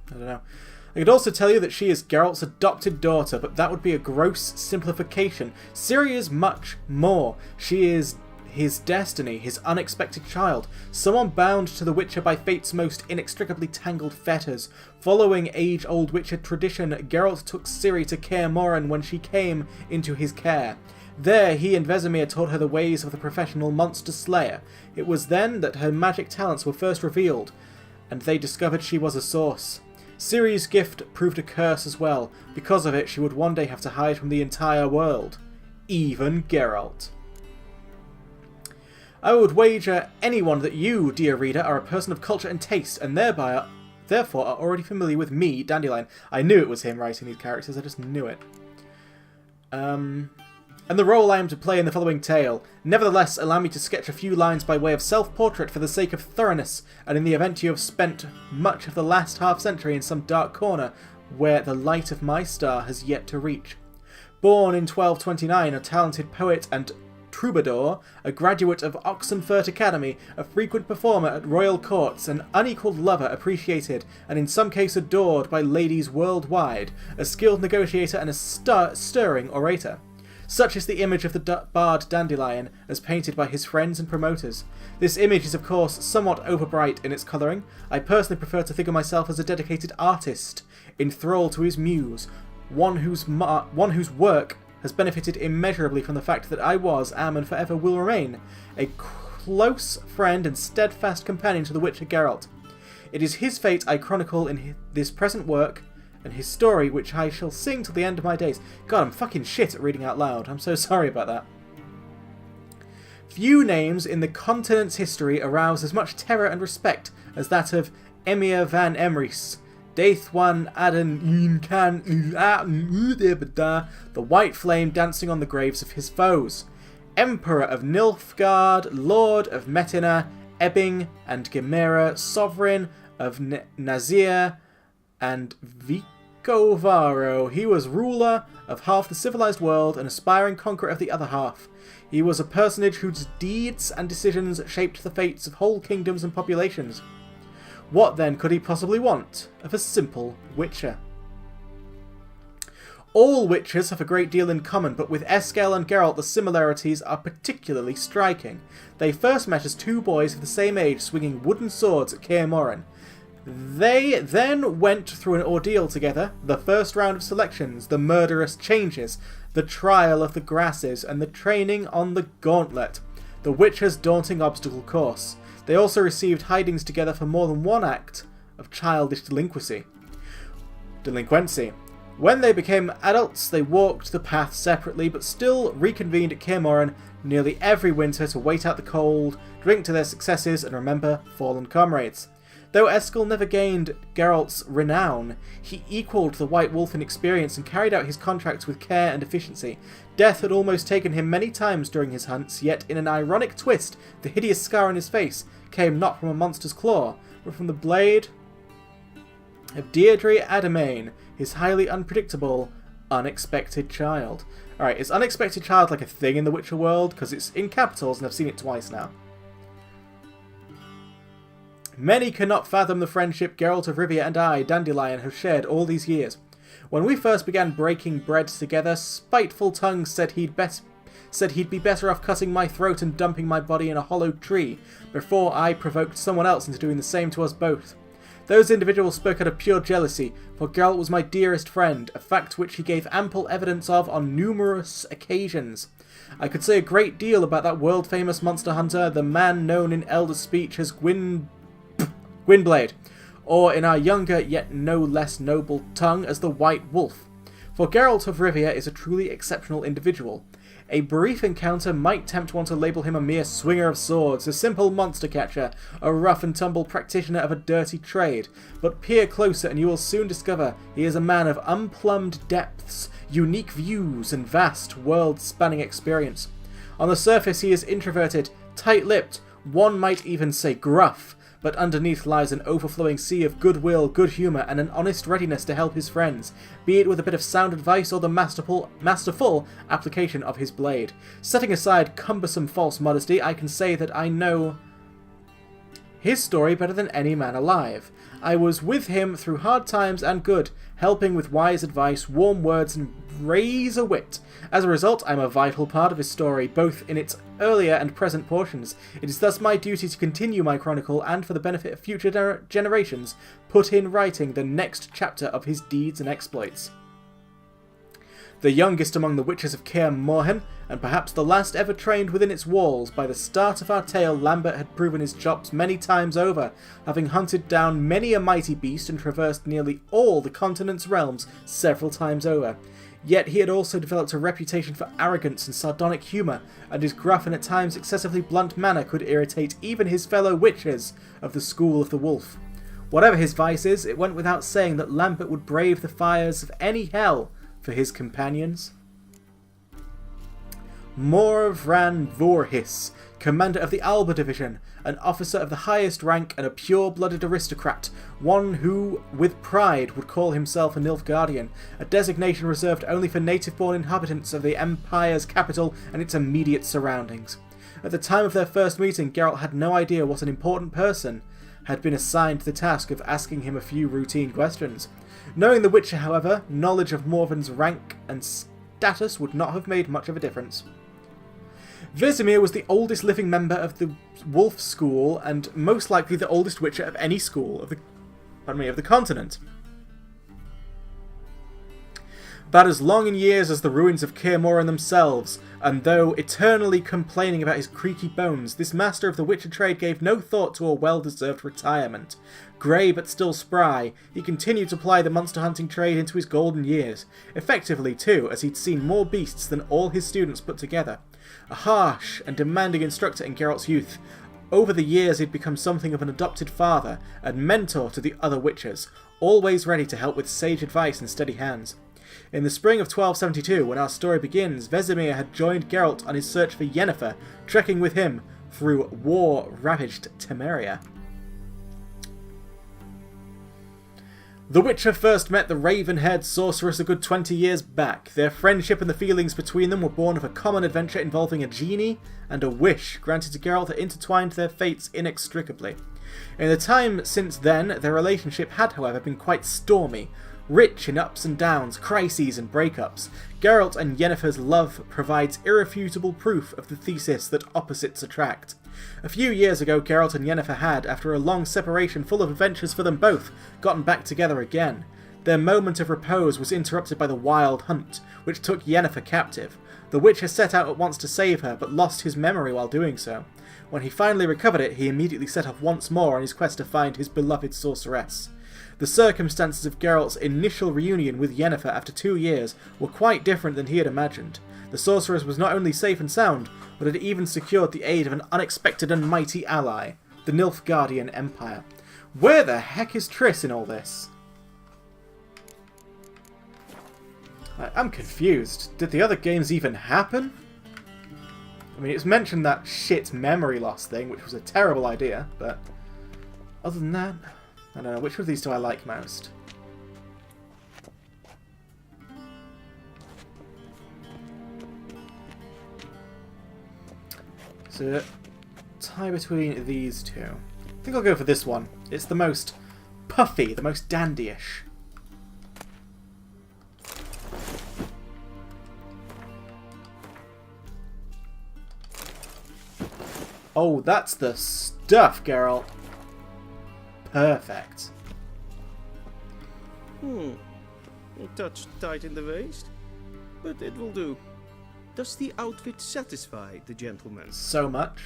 I don't know. I could also tell you that she is Geralt's adopted daughter, but that would be a gross simplification. Ciri is much more. She is his destiny, his unexpected child, someone bound to the Witcher by fate's most inextricably tangled fetters. Following age-old Witcher tradition, Geralt took Ciri to Kaer Morhen when she came into his care. There, he and Vesemir taught her the ways of the professional monster slayer. It was then that her magic talents were first revealed, and they discovered she was a source. Ciri's gift proved a curse as well. Because of it, she would one day have to hide from the entire world. Even Geralt. I would wager anyone that you, dear reader, are a person of culture and taste, and therefore are already familiar with me, Dandelion. I knew it was him writing these characters, I just knew it. And the role I am to play in the following tale. Nevertheless, allow me to sketch a few lines by way of self-portrait for the sake of thoroughness, and in the event you have spent much of the last half-century in some dark corner where the light of my star has yet to reach. Born in 1229, a talented poet and troubadour, a graduate of Oxenfurt Academy, a frequent performer at royal courts, an unequalled lover appreciated, and in some case adored by ladies worldwide, a skilled negotiator and a stirring orator. Such is the image of the bard Dandelion, as painted by his friends and promoters. This image is of course somewhat overbright in its colouring. I personally prefer to figure myself as a dedicated artist, in thrall to his muse, one whose work has benefited immeasurably from the fact that I was, am, and forever will remain a close friend and steadfast companion to the Witcher Geralt. It is his fate I chronicle in this present work, and his story which I shall sing till the end of my days. God, I'm fucking shit at reading out loud. I'm so sorry about that. Few names in the continent's history arouse as much terror and respect as that of Emir van Emrys, Daithwan Aden Khan, the white flame dancing on the graves of his foes. Emperor of Nilfgaard, Lord of Metinna, Ebbing and Gemera, Sovereign of Nazir and Vicovaro. He was ruler of half the civilized world and aspiring conqueror of the other half. He was a personage whose deeds and decisions shaped the fates of whole kingdoms and populations. What then could he possibly want of a simple witcher? All witchers have a great deal in common, but with Eskel and Geralt the similarities are particularly striking. They first met as two boys of the same age swinging wooden swords at Kaer Morhen. They then went through an ordeal together, the first round of selections, the murderous changes, the trial of the grasses, and the training on the gauntlet, the Witcher's daunting obstacle course. They also received hidings together for more than one act of childish delinquency. When they became adults, they walked the path separately, but still reconvened at Kaer Morhen nearly every winter to wait out the cold, drink to their successes, and remember fallen comrades. Though Eskel never gained Geralt's renown, he equalled the White Wolf in experience and carried out his contracts with care and efficiency. Death had almost taken him many times during his hunts, yet in an ironic twist, the hideous scar on his face came not from a monster's claw, but from the blade of Deirdre Adamain, his highly unpredictable, unexpected child. Alright, is unexpected child like a thing in the Witcher world? Because it's in capitals and I've seen it twice now. Many cannot fathom the friendship Geralt of Rivia and I, Dandelion, have shared all these years. When we first began breaking bread together, spiteful tongues said he'd be better off cutting my throat and dumping my body in a hollow tree, before I provoked someone else into doing the same to us both. Those individuals spoke out of pure jealousy, for Geralt was my dearest friend, a fact which he gave ample evidence of on numerous occasions. I could say a great deal about that world-famous monster hunter, the man known in Elder speech as Gwynblade, or in our younger yet no less noble tongue as the White Wolf. for Geralt of Rivia is a truly exceptional individual. A brief encounter might tempt one to label him a mere swinger of swords, a simple monster catcher, a rough-and-tumble practitioner of a dirty trade, but peer closer and you will soon discover he is a man of unplumbed depths, unique views, and vast, world-spanning experience. On the surface he is introverted, tight-lipped, one might even say gruff, but underneath lies an overflowing sea of goodwill, good humour, and an honest readiness to help his friends, be it with a bit of sound advice or the masterful application of his blade. Setting aside cumbersome false modesty, I can say that I know his story better than any man alive. I was with him through hard times and good, helping with wise advice, warm words, and razor wit. As a result, I'm a vital part of his story, both in its earlier and present portions. It is thus my duty to continue my chronicle and, for the benefit of future generations, put in writing the next chapter of his deeds and exploits. The youngest among the witches of Kaer Morhen, and perhaps the last ever trained within its walls, by the start of our tale Lambert had proven his chops many times over, having hunted down many a mighty beast and traversed nearly all the continent's realms several times over. Yet he had also developed a reputation for arrogance and sardonic humour, and his gruff and at times excessively blunt manner could irritate even his fellow witches of the School of the Wolf. Whatever his vices, it went without saying that Lambert would brave the fires of any hell for his companions. Morvran Vorhis, commander of the Alba Division, an officer of the highest rank and a pure-blooded aristocrat, one who, with pride, would call himself a Nilfgaardian, a designation reserved only for native-born inhabitants of the Empire's capital and its immediate surroundings. At the time of their first meeting, Geralt had no idea what an important person had been assigned the task of asking him a few routine questions. Knowing the Witcher, however, knowledge of Morven's rank and status would not have made much of a difference. Vesemir was the oldest living member of the Wolf School, and most likely the oldest Witcher of any school of the continent. About as long in years as the ruins of Kaer Morhen themselves, and though eternally complaining about his creaky bones, this master of the Witcher trade gave no thought to a well-deserved retirement. Grey but still spry, he continued to ply the monster hunting trade into his golden years, effectively too, as he'd seen more beasts than all his students put together. A harsh and demanding instructor in Geralt's youth, over the years he'd become something of an adopted father and mentor to the other witchers, always ready to help with sage advice and steady hands. In the spring of 1272, when our story begins, Vesemir had joined Geralt on his search for Yennefer, trekking with him through war-ravaged Temeria. The Witcher first met the raven-haired sorceress a good 20 years back. Their friendship and the feelings between them were born of a common adventure involving a genie and a wish granted to Geralt that intertwined their fates inextricably. In the time since then, their relationship had, however, been quite stormy, rich in ups and downs, crises and breakups. Geralt and Yennefer's love provides irrefutable proof of the thesis that opposites attract. A few years ago, Geralt and Yennefer had, after a long separation full of adventures for them both, gotten back together again. Their moment of repose was interrupted by the Wild Hunt, which took Yennefer captive. The Witcher set out at once to save her, but lost his memory while doing so. When he finally recovered it, he immediately set off once more on his quest to find his beloved sorceress. The circumstances of Geralt's initial reunion with Yennefer after 2 years were quite different than he had imagined. The sorceress was not only safe and sound, but had even secured the aid of an unexpected and mighty ally, the Nilfgaardian Empire. Where the heck is Triss in all this? I'm confused. Did the other games even happen? I mean, it's mentioned that shit memory loss thing, which was a terrible idea, but other than that, I don't know. Which of these do I like most? So, tie between these two. I think I'll go for this one. It's the most puffy, the most dandyish. Oh, that's the stuff, Geralt. Perfect. A touch tight in the waist, but it will do. Does the outfit satisfy the gentleman? So much.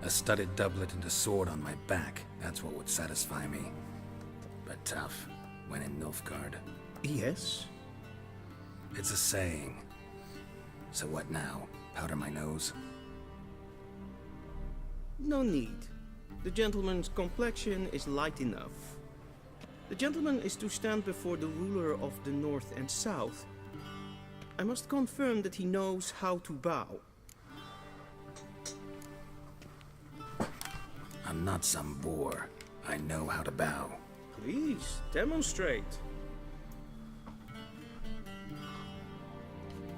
A studded doublet and a sword on my back. That's what would satisfy me. But tough. when in Nilfgaard. Yes? It's a saying. So what now? Powder my nose? No need. The gentleman's complexion is light enough. The gentleman is to stand before the ruler of the North and South. I must confirm that he knows how to bow. I'm not some boor. I know how to bow. Please, demonstrate.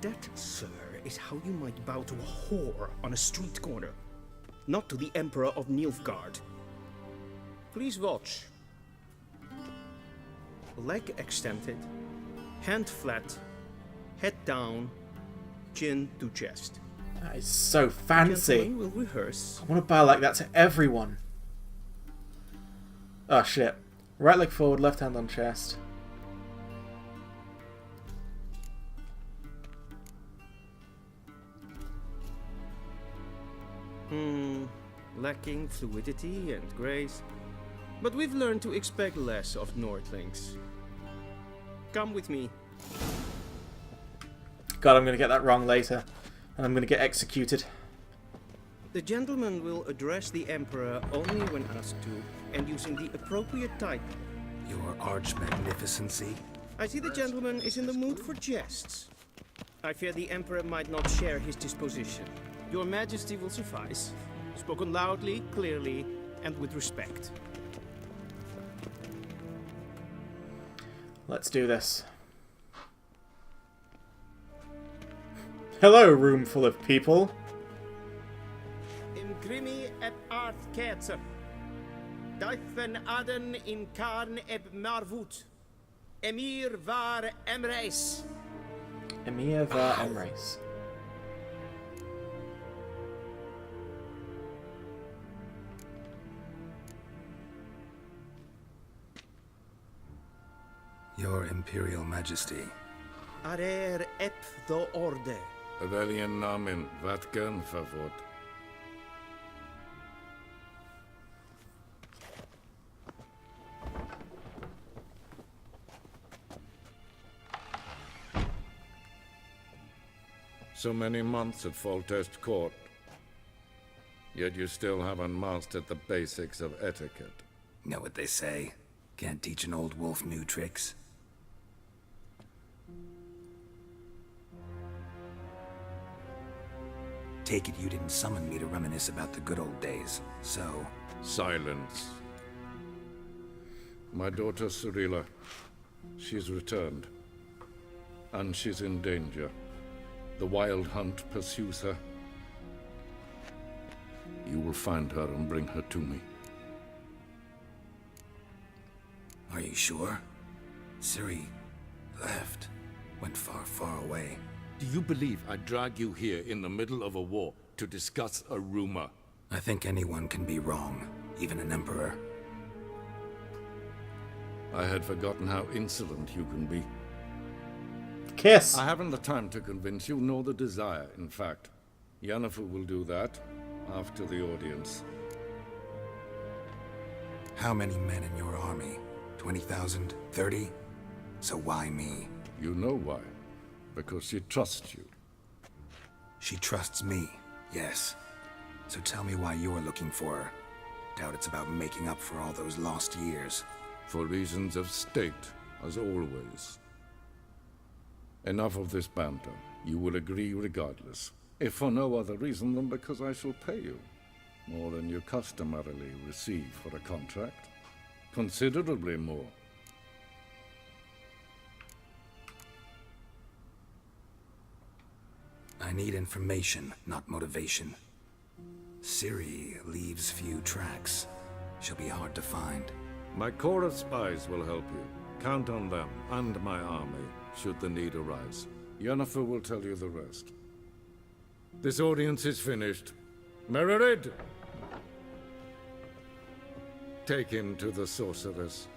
That, sir, is how you might bow to a whore on a street corner, not to the Emperor of Nilfgaard. Please watch. Leg extended, hand flat, head down, chin to chest. That is so fancy. Gentlemen will rehearse. I want to bow like that to everyone. Oh shit. Right leg forward, left hand on chest. Lacking fluidity and grace. But we've learned to expect less of Nordlings. Come with me. God, I'm going to get that wrong later. And I'm going to get executed. The gentleman will address the Emperor only when asked to, and using the appropriate title. Your arch magnificency? I see the gentleman is in the mood for jests. I fear the Emperor might not share his disposition. Your Majesty will suffice. Spoken loudly, clearly, and with respect. Let's do this. Hello, room full of people. In grimi et art ketzer. Duifen aden in karn eb marvoet. Emir var emreis. Emir var emreis. Your Imperial Majesty. Arer ep the orde. Weljen namen, wat kan favort? So many months at Foltest Court. Yet you still haven't mastered the basics of etiquette. Know what they say? Can't teach an old wolf new tricks. Take it you didn't summon me to reminisce about the good old days, so... Silence. My daughter Cirilla, she's returned. And she's in danger. The Wild Hunt pursues her. You will find her and bring her to me. Are you sure? Ciri left. Went far, far away. Do you believe I'd drag you here in the middle of a war to discuss a rumor? I think anyone can be wrong, even an emperor. I had forgotten how insolent you can be. Kiss! I haven't the time to convince you, nor the desire, in fact. Yennefer will do that after the audience. How many men in your army? 20,000? 30? So why me? You know why. Because she trusts you. She trusts me, yes. So tell me why you're looking for her. Doubt it's about making up for all those lost years. For reasons of state, as always. Enough of this banter. You will agree regardless. If for no other reason than because I shall pay you. More than you customarily receive for a contract. Considerably more. I need information, not motivation. Ciri leaves few tracks. She'll be hard to find. My corps of spies will help you. Count on them, and my army, should the need arise. Yennefer will tell you the rest. This audience is finished. Mererid! Take him to the sorceress.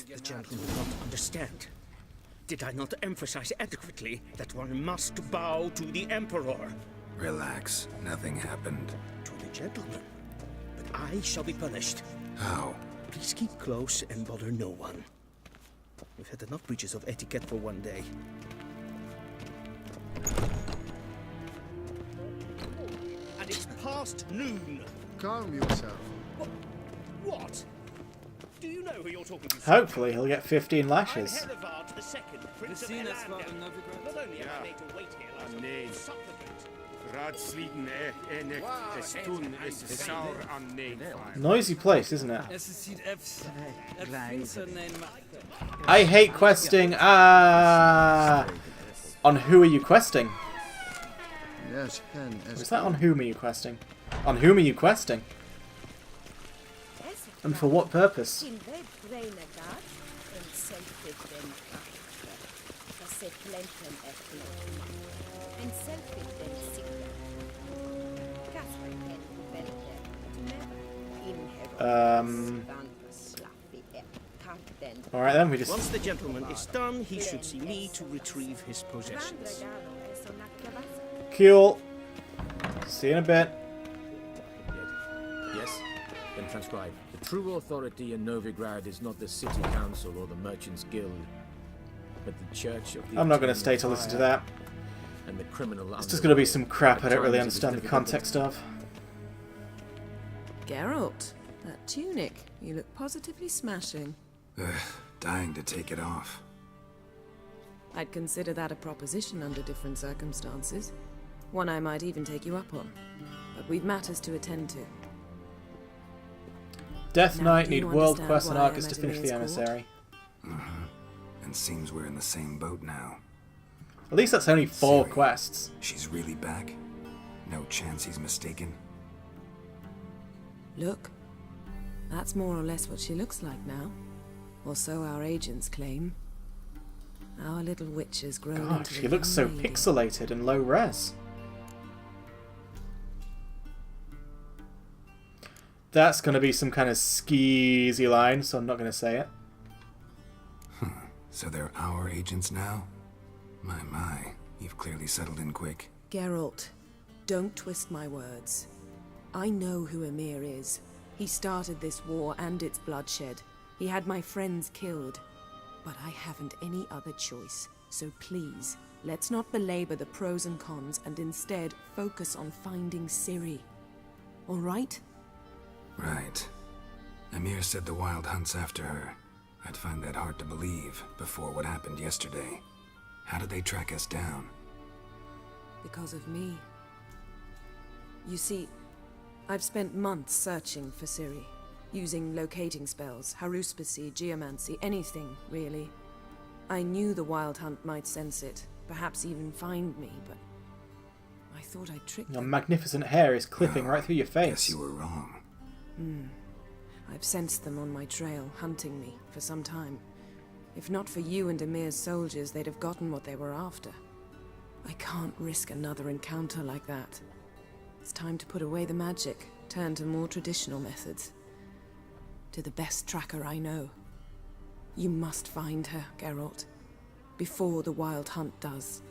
The gentleman will not understand. Did I not emphasize adequately that one must bow to the Emperor? Relax. Nothing happened. To the gentleman. But I shall be punished. How? Please keep close and bother no one. We've had enough breaches of etiquette for one day. And it's past noon. Calm yourself. What? Do you know who you're talking to? Hopefully he'll get 15 lashes. I'm Herivard II, Prince of Elandel. Not only am I made to wait here last Nee. week, supplicant. Raadsleden enig estun is saur an nein. Noisy place, isn't it? Nein, I hate questing. Ah. On who are you questing? Yes, Hen. Was that on whom are you questing? On whom are you questing? And for what purpose? Alright then, we just... Once the gentleman is done, he should see me to retrieve his possessions. Cool. See you in a bit. Yes? Then transcribe. The true authority in Novigrad is not the city council or the merchants guild, but the church of the... I'm not going to stay to listen to that. And the criminal... It's just going to be some crap I don't really understand the context of. Geralt, that tunic. You look positively smashing. Ugh, dying to take it off. I'd consider that a proposition under different circumstances. One I might even take you up on. But we've matters to attend to. Death Now, Knight do you need World understand Quest and why Argus I'm to at finish the Emil's court? Emissary. And seems we're in the same boat now. At least that's only 4 Ciri, quests. She's really back? No chance he's mistaken? Look, that's more or less what she looks like now. Or so our agents claim. Our little witch has grown God, into she a looks so young lady. pixelated and low res. That's going to be some kind of skeezy line, so I'm not going to say it. So they're our agents now? My, you've clearly settled in quick. Geralt, don't twist my words. I know who Emir is. He started this war and its bloodshed. He had my friends killed. But I haven't any other choice. So please, let's not belabor the pros and cons and instead focus on finding Ciri. All right? Right. Emir said the Wild Hunt's after her. I'd find that hard to believe before what happened yesterday. How did they track us down? Because of me. You see, I've spent months searching for Ciri, using locating spells, haruspicy, geomancy, anything, really. I knew the Wild Hunt might sense it, perhaps even find me, but I thought I'd tricked Your them. magnificent hair is clipping right through your face. Guess you were wrong. I've sensed them on my trail, hunting me, for some time. If not for you and Emir's soldiers, they'd have gotten what they were after. I can't risk another encounter like that. It's time to put away the magic, turn to more traditional methods. To the best tracker I know. You must find her, Geralt. Before the Wild Hunt does.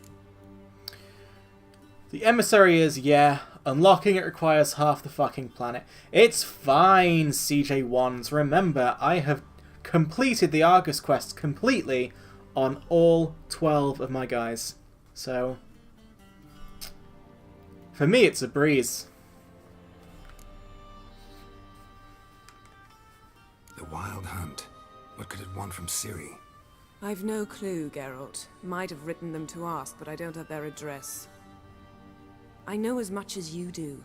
The emissary is, yeah. Unlocking it requires half the fucking planet. It's fine, CJ1s. Remember, I have completed the Argus quest completely on all 12 of my guys. So, for me, it's a breeze. The Wild Hunt. What could it want from Ciri? I've no clue, Geralt. Might have written them to ask, but I don't have their address. I know as much as you do.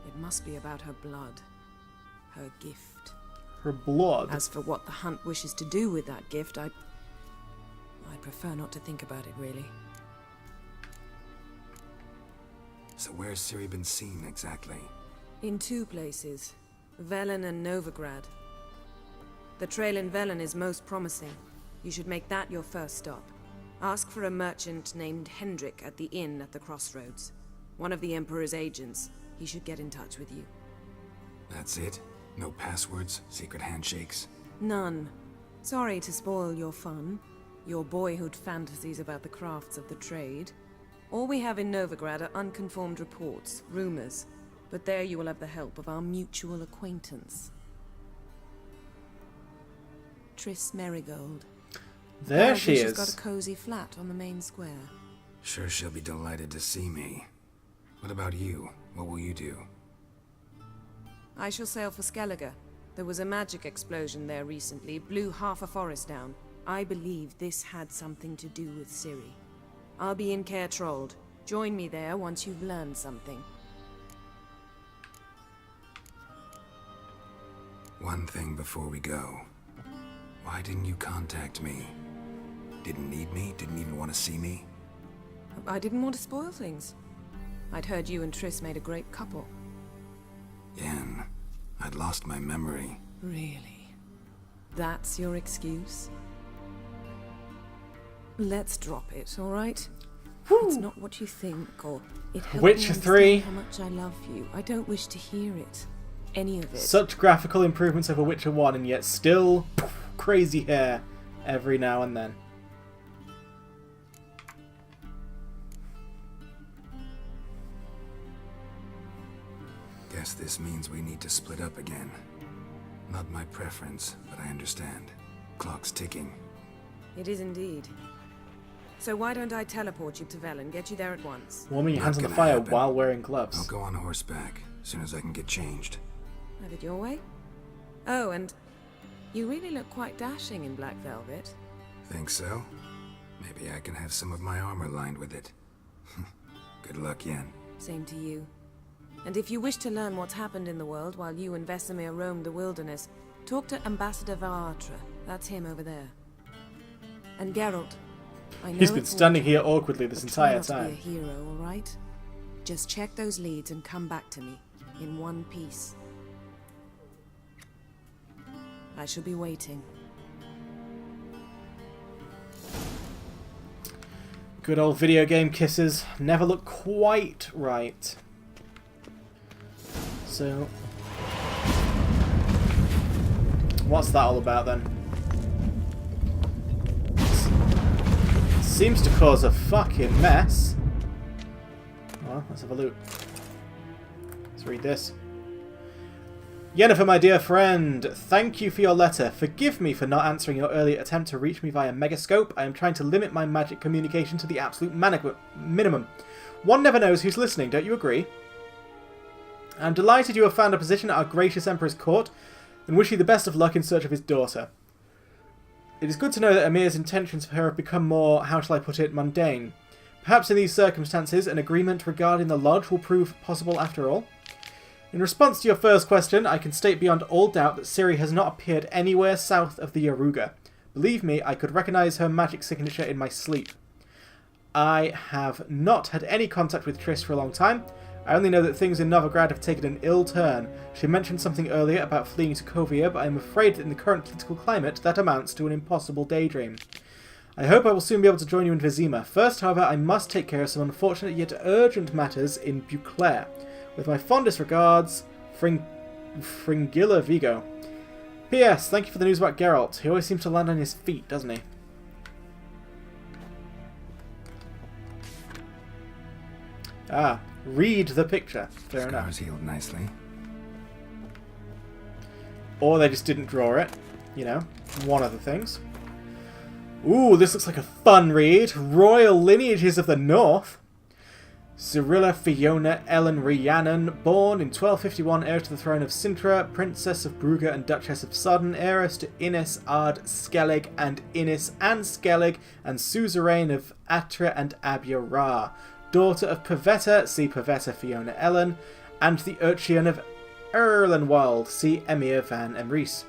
It must be about her blood. Her gift. Her blood? As for what the Hunt wishes to do with that gift, I prefer not to think about it, really. So where's Ciri been seen, exactly? In 2 places. Velen and Novigrad. The trail in Velen is most promising. You should make that your first stop. Ask for a merchant named Hendrik at the inn at the crossroads. One of the Emperor's agents. He should get in touch with you. That's it? No passwords? Secret handshakes? None. Sorry to spoil your fun. your boyhood fantasies about the crafts of the trade. All we have in Novigrad are unconformed reports, rumors. But there you will have the help of our mutual acquaintance. Triss Merigold. There she She's is. got a cozy flat on the main square. Sure she'll be delighted to see me. What about you? What will you do? I shall sail for Skellige. There was a magic explosion there recently, blew half a forest down. I believe this had something to do with Ciri. I'll be in Caer Trolde. Join me there once you've learned something. One thing before we go. Why didn't you contact me? Didn't need me? Didn't even want to see me? I didn't want to spoil things. I'd heard you and Triss made a great couple. Yen, I'd lost my memory. Really? That's your excuse? Let's drop it, all right? It's not what you think, or it helped me Witcher 3. understand how much I love you. I don't wish to hear it. Any of it. Such graphical improvements over Witcher 1, and yet still crazy hair every now and then. Guess this means we need to split up again. Not my preference, but I understand. Clock's ticking. It is indeed. So why don't I teleport you to Velen, get you there at once? Warming your Not hands on the gonna fire happen. while wearing gloves. I'll go on horseback, as soon as I can get changed. Have it your way? Oh, and you really look quite dashing in black velvet. Think so? Maybe I can have some of my armor lined with it. Good luck, Yen. Same to you. And if you wish to learn what's happened in the world while you and Vesemir roamed the wilderness, talk to Ambassador Varatra. That's him over there. And Geralt, I know He's been it's standing water, here awkwardly this but try entire not to time. be a hero, all right? Just check those leads and come back to me in one piece. I shall be waiting. Good old video game kisses never look quite right. So, what's that all about then? Seems to cause a fucking mess. Well, let's have a look. Let's read this. Yennefer, my dear friend, thank you for your letter. Forgive me for not answering your earlier attempt to reach me via Megascope. I am trying to limit my magic communication to the absolute minimum. One never knows who's listening, don't you agree? I'm delighted you have found a position at our gracious Emperor's court, and wish you the best of luck in search of his daughter. It is good to know that Emir's intentions for her have become more, how shall I put it, mundane. Perhaps in these circumstances, an agreement regarding the lodge will prove possible after all. In response to your first question, I can state beyond all doubt that Ciri has not appeared anywhere south of the Yaruga. Believe me, I could recognise her magic signature in my sleep. I have not had any contact with Triss for a long time. I only know that things in Novigrad have taken an ill turn. She mentioned something earlier about fleeing to Kovia, but I am afraid that in the current political climate, that amounts to an impossible daydream. I hope I will soon be able to join you in Vizima. First, however, I must take care of some unfortunate yet urgent matters in Beauclair. With my fondest regards, Fringilla Vigo. P.S. Thank you for the news about Geralt. He always seems to land on his feet, doesn't he? Ah, read the picture. Fair enough. Scars healed nicely. Or they just didn't draw it. You know, one of the things. Ooh, this looks like a fun read. Royal Lineages of the North. Cirilla Fiona Ellen Rhiannon, born in 1251, heir to the throne of Sintra, Princess of Brugge and Duchess of Sodden, heiress to Innes Ard Skellig and Innis and Skellig, and suzerain of Atra and Abia Ra, daughter of Pavetta, see Pavetta Fiona Ellen, and the Urcheon of Erlenwald, see Emir van Emrys.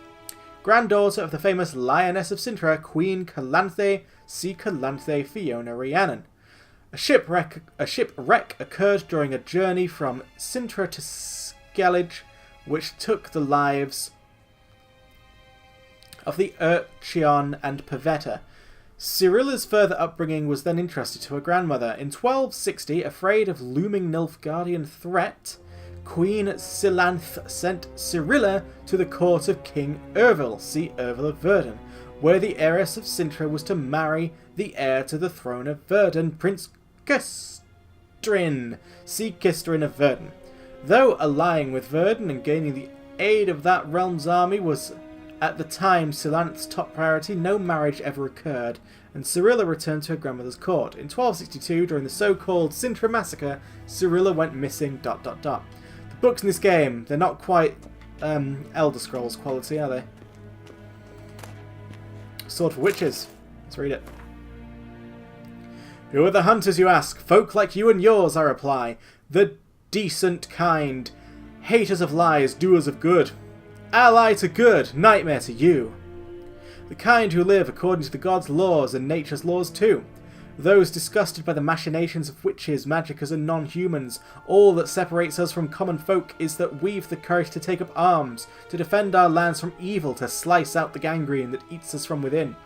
Granddaughter of the famous Lioness of Sintra, Queen Calanthe, see Calanthe Fiona Rhiannon. A shipwreck occurred during a journey from Sintra to Skellige, which took the lives of the Urcheon and Pavetta. Cirilla's further upbringing was then entrusted to her grandmother. In 1260, afraid of looming Nilfgaardian threat, Queen Silanthe sent Cirilla to the court of King Ervil, see Ervil of Verdun, where the heiress of Cintra was to marry the heir to the throne of Verdun, Prince Cystrin. See Cystrin of Verdun. Though allying with Verdun and gaining the aid of that realm's army was at the time Sylvanth's top priority, no marriage ever occurred, and Cirilla returned to her grandmother's court. In 1262, during the so-called Cintra massacre, Cirilla went missing... The books in this game, they're not quite Elder Scrolls quality, are they? Sword for Witches. Let's read it. Who are the hunters, you ask? Folk like you and yours, I reply. The decent kind. Haters of lies, doers of good. Ally to good, nightmare to you. The kind who live according to the gods' laws and nature's laws too. Those disgusted by the machinations of witches, magickas and non-humans. All that separates us from common folk is that we've the courage to take up arms, to defend our lands from evil, to slice out the gangrene that eats us from within.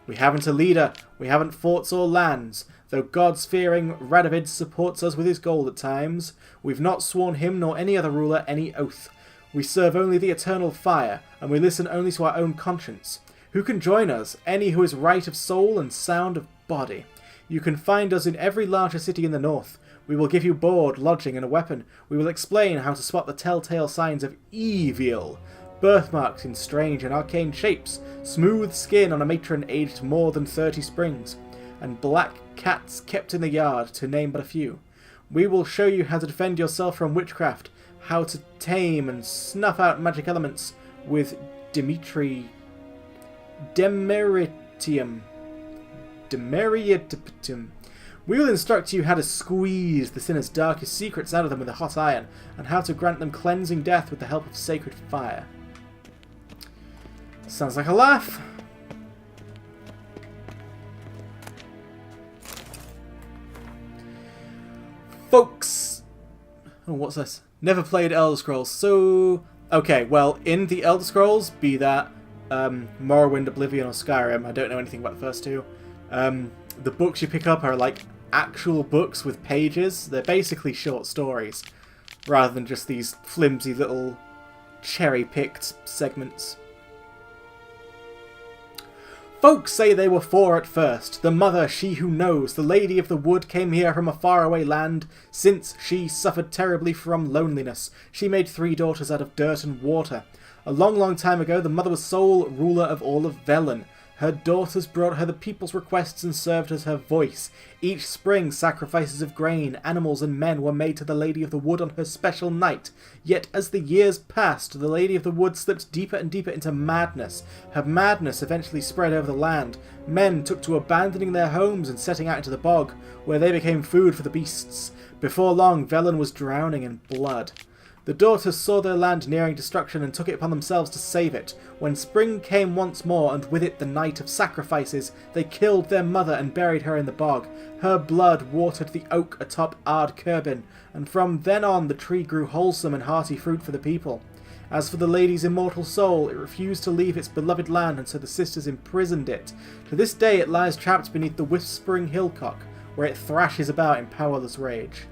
We haven't a leader, we haven't forts or lands, though God's-fearing Radovid supports us with his gold at times. We've not sworn him nor any other ruler any oath. We serve only the eternal fire, and we listen only to our own conscience. Who can join us? Any who is right of soul and sound of body. You can find us in every larger city in the north. We will give you board, lodging, and a weapon. We will explain how to spot the telltale signs of evil. Birthmarks in strange and arcane shapes, smooth skin on a matron aged more than 30 springs, and black cats kept in the yard, to name but a few. We will show you how to defend yourself from witchcraft, how to tame and snuff out magic elements with Demeritium. We will instruct you how to squeeze the sinner's darkest secrets out of them with a hot iron, and how to grant them cleansing death with the help of sacred fire. Sounds like a laugh. Folks! Oh, what's this? Never played Elder Scrolls, so... Okay, well, in the Elder Scrolls, be that Morrowind, Oblivion, or Skyrim, I don't know anything about the first two, the books you pick up are like actual books with pages. They're basically short stories, rather than just these flimsy little cherry-picked segments. Folks say they were four at first. The mother, she who knows, the lady of the wood, came here from a faraway land. Since she suffered terribly from loneliness, she made 3 daughters out of dirt and water. A long, long time ago, the mother was sole ruler of all of Velen. Her daughters brought her the people's requests and served as her voice. Each spring, sacrifices of grain, animals and men were made to the Lady of the Wood on her special night. Yet as the years passed, the Lady of the Wood slipped deeper and deeper into madness. Her madness eventually spread over the land. Men took to abandoning their homes and setting out into the bog, where they became food for the beasts. Before long, Velen was drowning in blood. The daughters saw their land nearing destruction and took it upon themselves to save it. When spring came once more, and with it the night of sacrifices, they killed their mother and buried her in the bog. Her blood watered the oak atop Ard Kerbin, and from then on the tree grew wholesome and hearty fruit for the people. As for the lady's immortal soul, it refused to leave its beloved land, and so the sisters imprisoned it. To this day it lies trapped beneath the whispering hillcock, where it thrashes about in powerless rage.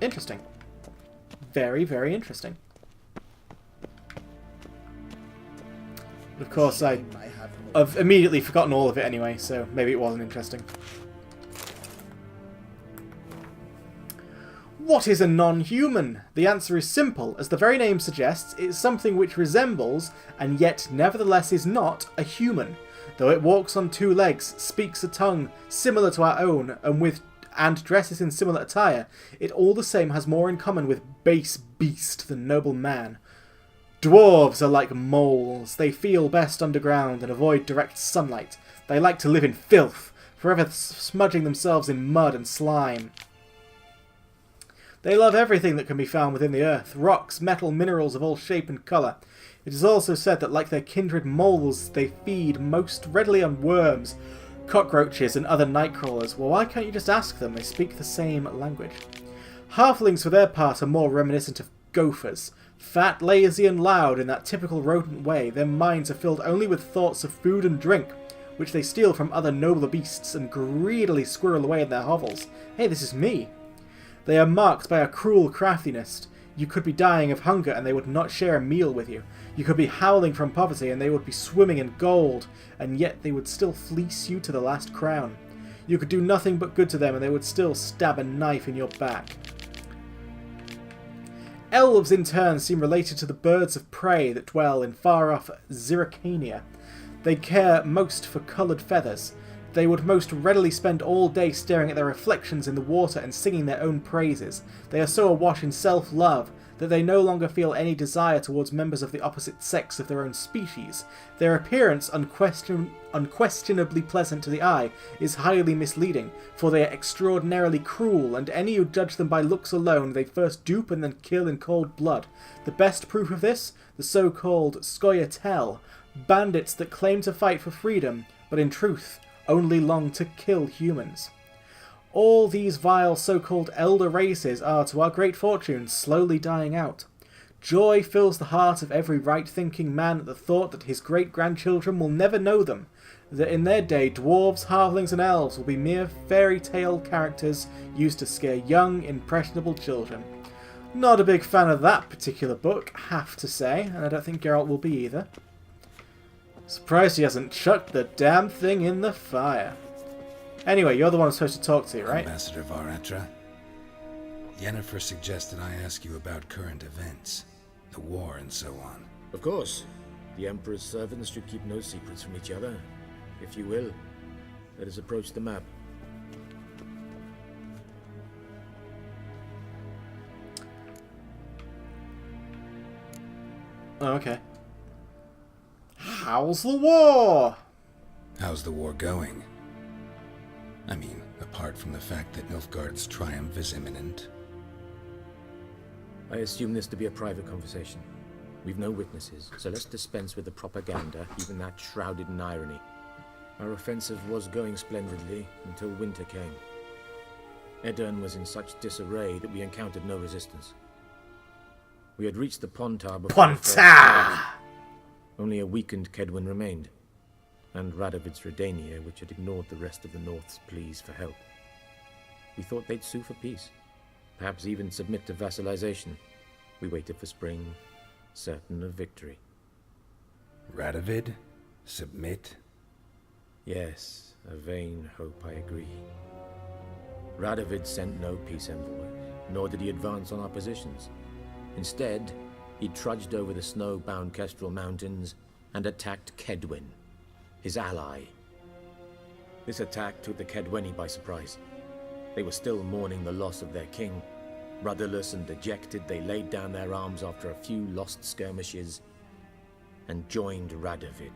Interesting. Very, very interesting. Of course, I've immediately forgotten all of it anyway, so maybe it wasn't interesting. What is a non-human? The answer is simple. As the very name suggests, it's something which resembles, and yet nevertheless is not, a human. Though it walks on 2 legs, speaks a tongue similar to our own, and dresses in similar attire, it all the same has more in common with base beast than noble man. Dwarves are like moles. They feel best underground and avoid direct sunlight. They like to live in filth, forever smudging themselves in mud and slime. They love everything that can be found within the earth, rocks, metal, minerals of all shape and colour. It is also said that like their kindred moles, they feed most readily on worms, cockroaches and other nightcrawlers. Well, why can't you just ask them? They speak the same language. Halflings, for their part, are more reminiscent of gophers. Fat, lazy and loud in that typical rodent way, their minds are filled only with thoughts of food and drink, which they steal from other nobler beasts and greedily squirrel away in their hovels. Hey, this is me. They are marked by a cruel craftiness. You could be dying of hunger and they would not share a meal with you. You could be howling from poverty and they would be swimming in gold, and yet they would still fleece you to the last crown. You could do nothing but good to them and they would still stab a knife in your back. Elves, in turn, seem related to the birds of prey that dwell in far-off Zircania. They care most for coloured feathers. They would most readily spend all day staring at their reflections in the water and singing their own praises. They are so awash in self-love that they no longer feel any desire towards members of the opposite sex of their own species. Their appearance, unquestionably pleasant to the eye, is highly misleading, for they are extraordinarily cruel, and any who judge them by looks alone they first dupe and then kill in cold blood. The best proof of this, the so-called Scoia'tael, bandits that claim to fight for freedom, but in truth only long to kill humans. All these vile so-called elder races are, to our great fortune, slowly dying out. Joy fills the heart of every right-thinking man at the thought that his great-grandchildren will never know them, that in their day dwarves, halflings and elves will be mere fairy tale characters used to scare young, impressionable children. Not a big fan of that particular book, have to say, and I don't think Geralt will be either. Surprised he hasn't chucked the damn thing in the fire. Anyway, you're the one I'm supposed to talk to, right? Ambassador Varatra. Yennefer suggested I ask you about current events, the war and so on. Of course. The Emperor's servants should keep no secrets from each other. If you will, let us approach the map. Oh, okay. How's the war? How's the war going? I mean, apart from the fact that Nilfgaard's triumph is imminent. I assume this to be a private conversation. We've no witnesses, so let's dispense with the propaganda, even that shrouded in irony. Our offensive was going splendidly until winter came. Edirn was in such disarray that we encountered no resistance. We had reached the Pontar before Pontar! Only a weakened Kedwen remained, and Radovid's Redania, which had ignored the rest of the North's pleas for help. We thought they'd sue for peace, perhaps even submit to vassalization. We waited for spring, certain of victory. Radovid? Submit? Yes, a vain hope, I agree. Radovid sent no peace envoy, nor did he advance on our positions. Instead, he trudged over the snow-bound Kestrel Mountains and attacked Kedwen, his ally. This attack took the Kedweni by surprise. They were still mourning the loss of their king. Rudderless and dejected, they laid down their arms after a few lost skirmishes and joined Radovid.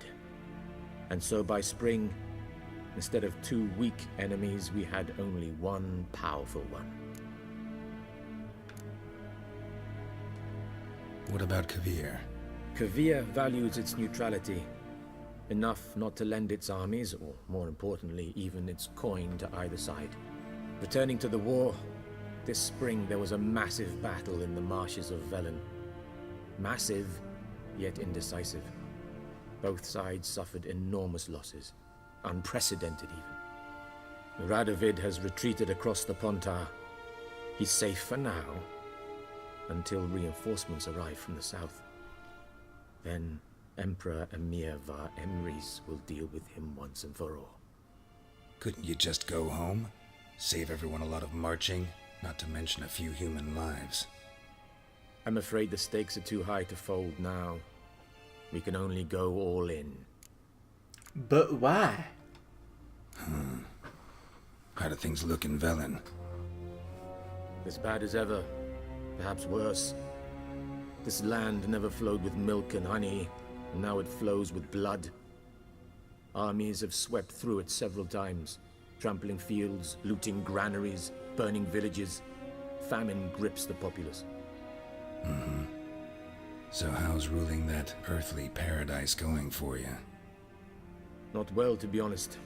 And so by spring, instead of two weak enemies, we had only one powerful one. What about Kovir? Kovir values its neutrality, enough not to lend its armies, or more importantly, even its coin to either side. Returning to the war, this spring there was a massive battle in the marshes of Velen. Massive, yet indecisive. Both sides suffered enormous losses, unprecedented even. Radovid has retreated across the Pontar. He's safe for now, until reinforcements arrive from the south. Then Emperor Emhyr var Emreis will deal with him once and for all. Couldn't you just go home? Save everyone a lot of marching, not to mention a few human lives. I'm afraid the stakes are too high to fold now. We can only go all in. But why? How do things look in Velen? As bad as ever. Perhaps worse. This land never flowed with milk and honey, and now it flows with blood. Armies have swept through it several times, trampling fields, looting granaries, burning villages. Famine grips the populace. So how's ruling that earthly paradise going for you? Not well, to be honest.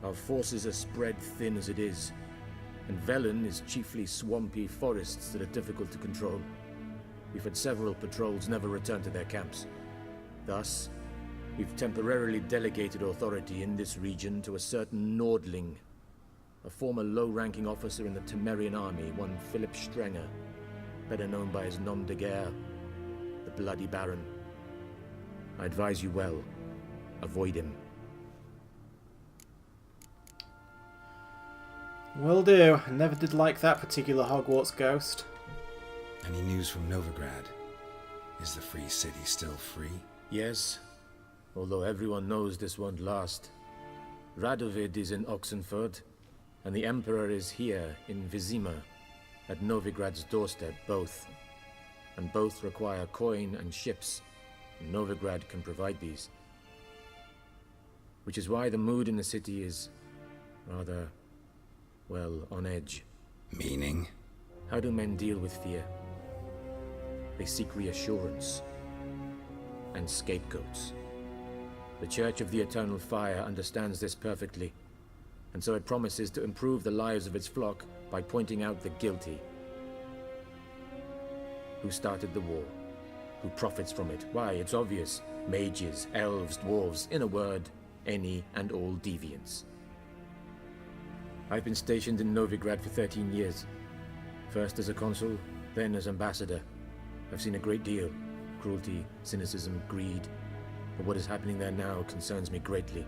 Our forces are spread thin as it is, and Velen is chiefly swampy forests that are difficult to control. We've had several patrols never return to their camps. Thus, we've temporarily delegated authority in this region to a certain Nordling, a former low-ranking officer in the Temerian army, one Philip Strenger. better known by his nom de guerre, the Bloody Baron. I advise you well. Avoid him. Will do. I never did like that particular Hogwarts ghost. Any news from Novigrad? Is the Free City still free? Yes, although everyone knows this won't last. Radovid is in Oxenford, and the Emperor is here in Vizima, at Novigrad's doorstep, both. And both require coin and ships, and Novigrad can provide these. Which is why the mood in the city is rather, well, on edge. Meaning? How do men deal with fear? They seek reassurance and scapegoats. The Church of the Eternal Fire understands this perfectly, and so it promises to improve the lives of its flock by pointing out the guilty. Who started the war? Who profits from it? Why, it's obvious. Mages, elves, dwarves, in a word, any and all deviants. I've been stationed in Novigrad for 13 years. First as a consul, then as ambassador. I've seen a great deal. Cruelty, cynicism, greed. But what is happening there now concerns me greatly.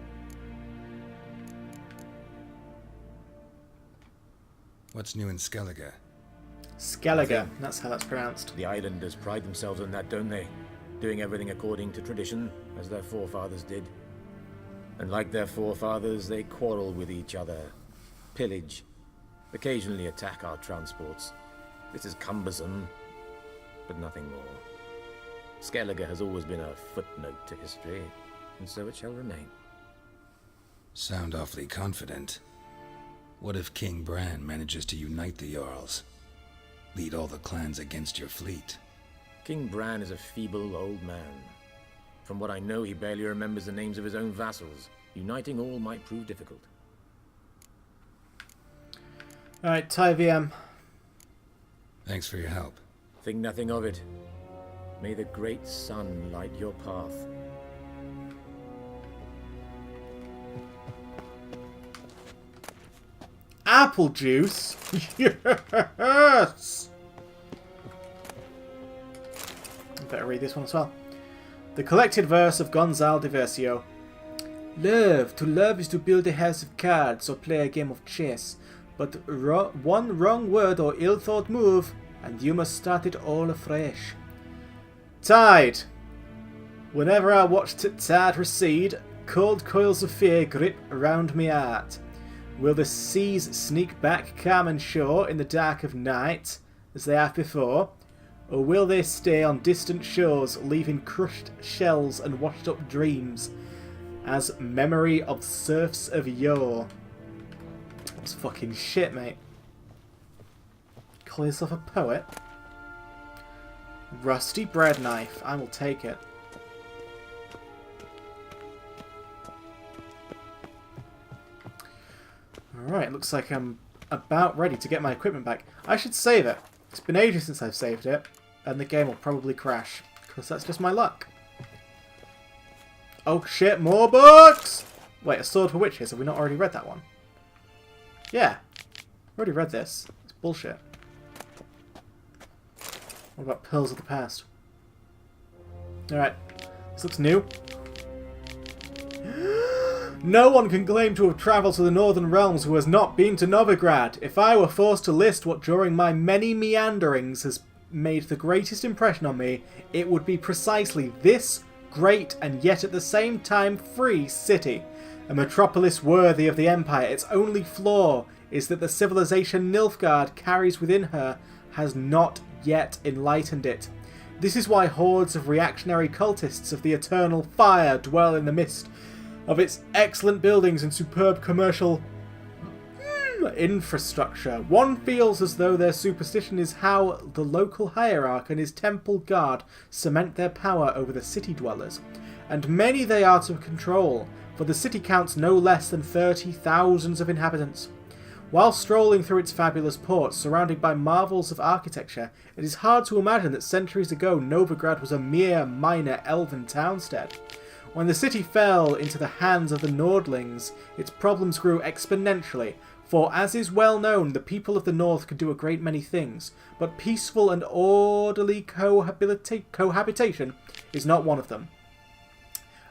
What's new in Skellige? Skellige, that's how that's pronounced. The islanders pride themselves on that, don't they? Doing everything according to tradition, as their forefathers did. And like their forefathers, they quarrel with each other, pillage, occasionally attack our transports. This is cumbersome, but nothing more. Skellige has always been a footnote to history, and so it shall remain. Sound awfully confident. What if King Bran manages to unite the Jarls? Lead all the clans against your fleet? King Bran is a feeble old man. From what I know, he barely remembers the names of his own vassals. Uniting all might prove difficult. Alright, Ty VM. Thanks for your help. Think nothing of it. May the great sun light your path. Apple juice? Yes! I better read this one as well. The collected verse of Gonzalo de Versio. To love is to build a house of cards or play a game of chess. But one wrong word or ill-thought move, and you must start it all afresh. Tide. Whenever I watch tide recede, cold coils of fear grip around me heart. Will the seas sneak back calm and sure in the dark of night, as they have before? Or will they stay on distant shores, leaving crushed shells and washed up dreams, as memory of serfs of yore? That's fucking shit, mate. Call yourself a poet? Rusty bread knife. I will take it. Alright, looks like I'm about ready to get my equipment back. I should save it. It's been ages since I've saved it, and the game will probably crash, because that's just my luck. Oh shit, more books! Wait, A Sword for Witches, have we not already read that one? Yeah, I already read this. It's bullshit. What about Pearls of the Past? Alright, this looks new. No one can claim to have travelled to the Northern Realms who has not been to Novigrad. If I were forced to list what during my many meanderings has made the greatest impression on me, it would be precisely this great and yet at the same time free city. A metropolis worthy of the Empire. Its only flaw is that the civilization Nilfgaard carries within her has not yet enlightened it. This is why hordes of reactionary cultists of the Eternal Fire dwell in the midst of its excellent buildings and superb commercial infrastructure. One feels as though their superstition is how the local hierarch and his temple guard cement their power over the city dwellers. And many they are to control, for the city counts no less than 30,000 of inhabitants. While strolling through its fabulous ports, surrounded by marvels of architecture, it is hard to imagine that centuries ago Novigrad was a mere minor elven townstead. When the city fell into the hands of the Nordlings, its problems grew exponentially. For, as is well known, the people of the North could do a great many things, but peaceful and orderly cohabitation is not one of them.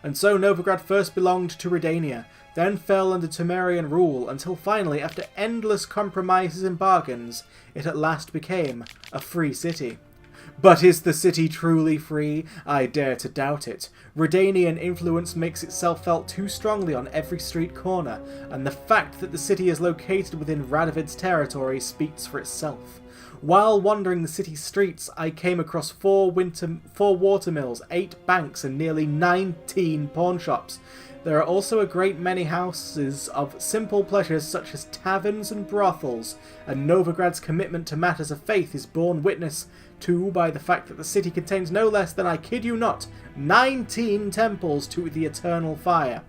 And so Novigrad first belonged to Redania, then fell under Temerian rule, until finally, after endless compromises and bargains, it at last became a free city. But is the city truly free? I dare to doubt it. Redanian influence makes itself felt too strongly on every street corner, and the fact that the city is located within Radovid's territory speaks for itself. While wandering the city's streets, I came across 4 watermills, 8 banks, and nearly 19 pawnshops. There are also a great many houses of simple pleasures such as taverns and brothels, and Novigrad's commitment to matters of faith is borne witness to by the fact that the city contains no less than, I kid you not, 19 temples to the eternal fire.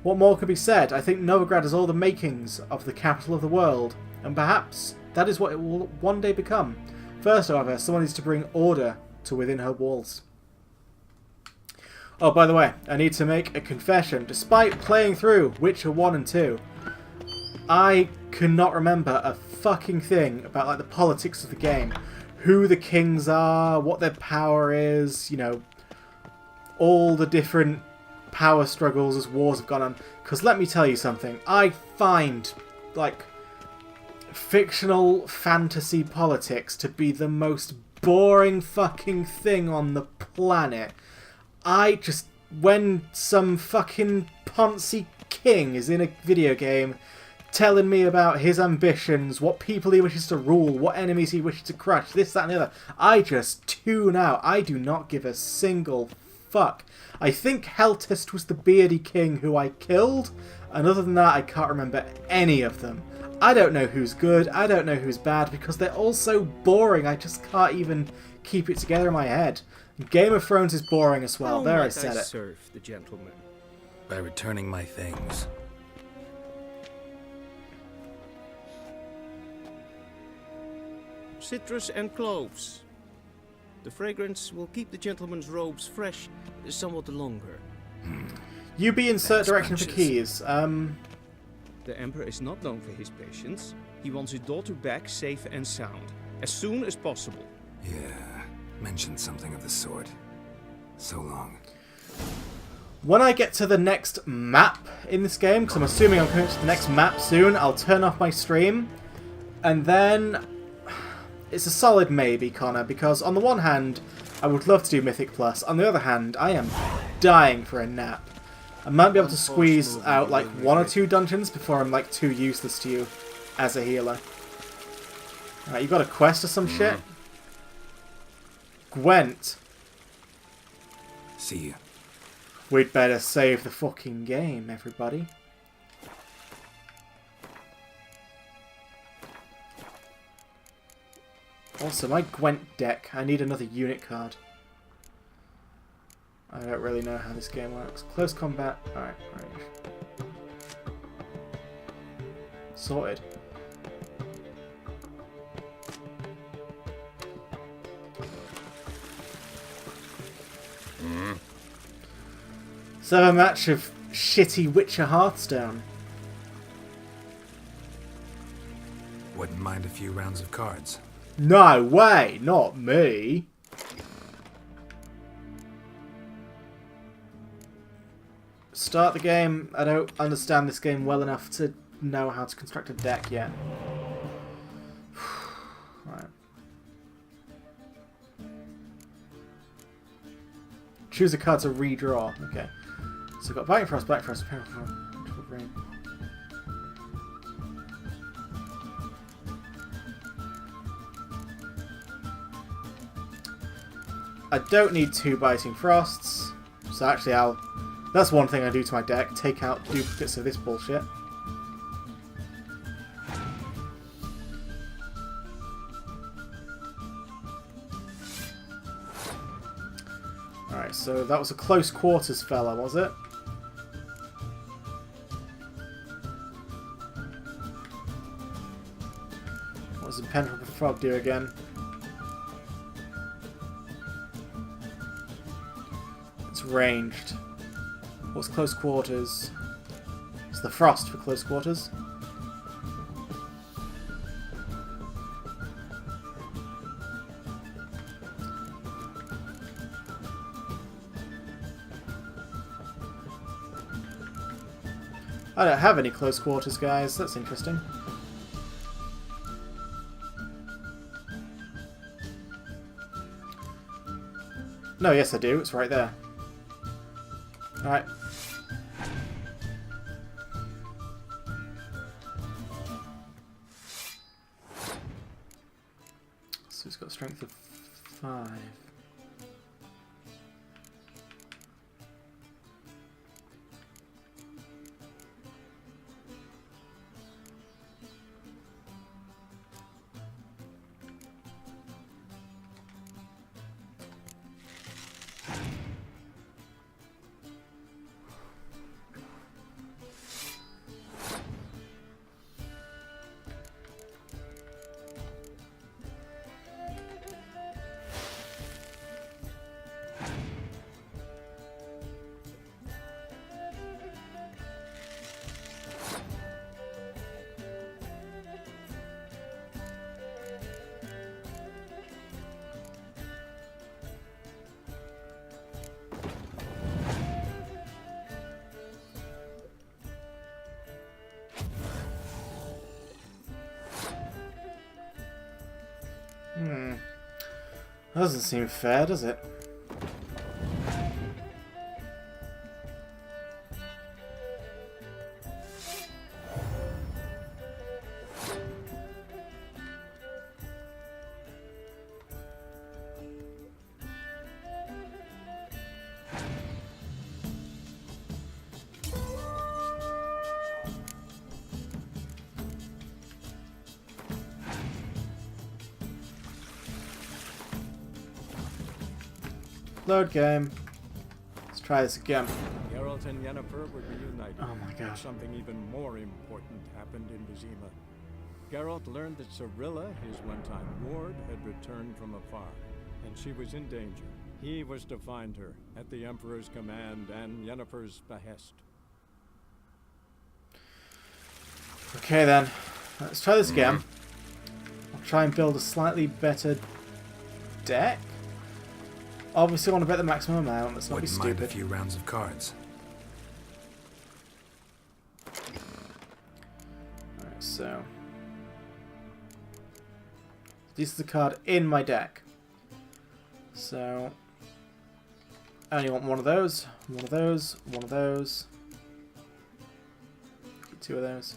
What more could be said? I think Novigrad has all the makings of the capital of the world, and perhaps that is what it will one day become. First, however, someone needs to bring order to within her walls. Oh, by the way, I need to make a confession. Despite playing through Witcher 1 and 2, I cannot remember a fucking thing about like the politics of the game. Who the kings are, what their power is, you know, all the different power struggles as wars have gone on. Because let me tell you something, I find, like, fictional fantasy politics to be the most boring fucking thing on the planet. When some fucking poncy king is in a video game telling me about his ambitions, what people he wishes to rule, what enemies he wishes to crush, this, that and the other, I just tune out. I do not give a single fuck. I think Heltest was the beardy king who I killed, and other than that I can't remember any of them. I don't know who's good, I don't know who's bad, because they're all so boring I just can't even keep it together in my head. Game of Thrones is boring as well. There, I said it. Serve the gentleman by returning my things. Citrus and cloves. The fragrance will keep the gentleman's robes fresh somewhat longer. You be insert direction for keys. The Emperor is not known for his patience. He wants his daughter back safe and sound, as soon as possible. Yeah, mentioned something of the sort. So long. When I get to the next map in this game, because I'm assuming I'm coming to the next map soon, I'll turn off my stream. And then it's a solid maybe, Connor, because on the one hand, I would love to do Mythic Plus. On the other hand, I am dying for a nap. I might be able to squeeze out like 1 or 2 dungeons before I'm like too useless to you as a healer. Alright, you got a quest or some shit? Gwent. See you. We'd better save the fucking game, everybody. Also, my Gwent deck, I need another unit card. I don't really know how this game works. Close combat. Alright, range. Sorted. Let's have a match of shitty Witcher Hearthstone. Wouldn't mind a few rounds of cards. No way! Not me! Start the game. I don't understand this game well enough to know how to construct a deck yet. Right. Choose a card to redraw. Okay. So we've got Biting Frost, Black Frost, Peril Frost, Rain. I don't need 2 Biting Frosts, so actually that's one thing I do to my deck, take out duplicates of this bullshit. Alright, so that was a close quarters fella, was it? What does Impenetrable Frog do again? It's ranged. What's close quarters? It's the frost for close quarters. I don't have any close quarters, guys. That's interesting. No, yes I do. It's right there. Alright. So he's got strength of 5. That doesn't seem fair, does it? Load game. Let's try this again. Geralt and Yennefer were reunited. Oh my god. Something even more important happened in Vizima. Geralt learned that Cirilla, his one-time ward, had returned from afar, and she was in danger. He was to find her, at the Emperor's command and Yennefer's behest. Okay then. Let's try this again. I'll try and build a slightly better deck. Obviously I want to bet the maximum amount, let's not be stupid. Wouldn't mind a few rounds of cards. Alright, so... this is the card in my deck. So... I only want one of those, one of those, one of those. 2 of those.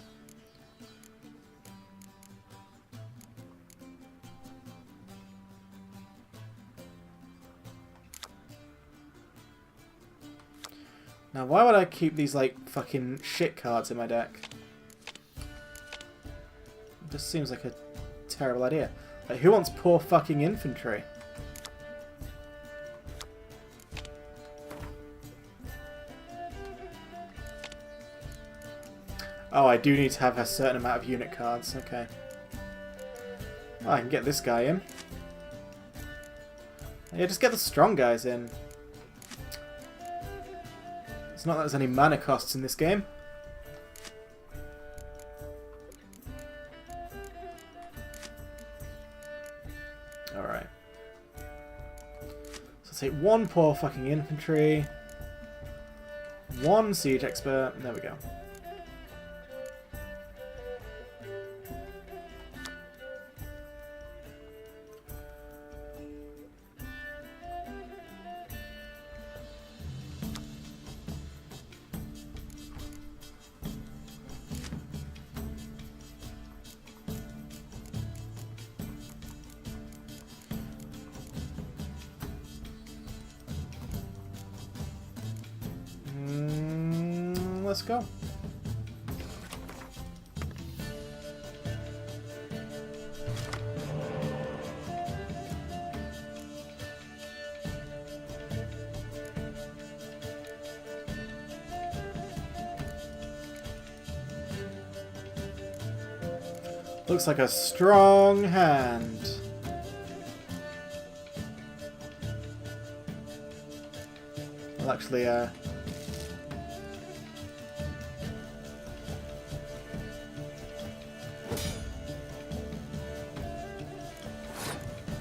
Now, why would I keep these, like, fucking shit cards in my deck? It just seems like a terrible idea. Like, who wants poor fucking infantry? Oh, I do need to have a certain amount of unit cards. Okay. Oh, I can get this guy in. Yeah, just get the strong guys in. It's not that there's any mana costs in this game. Alright. So take 1 poor fucking infantry. 1 siege expert. There we go. Let's go. Looks like a strong hand. Well, actually,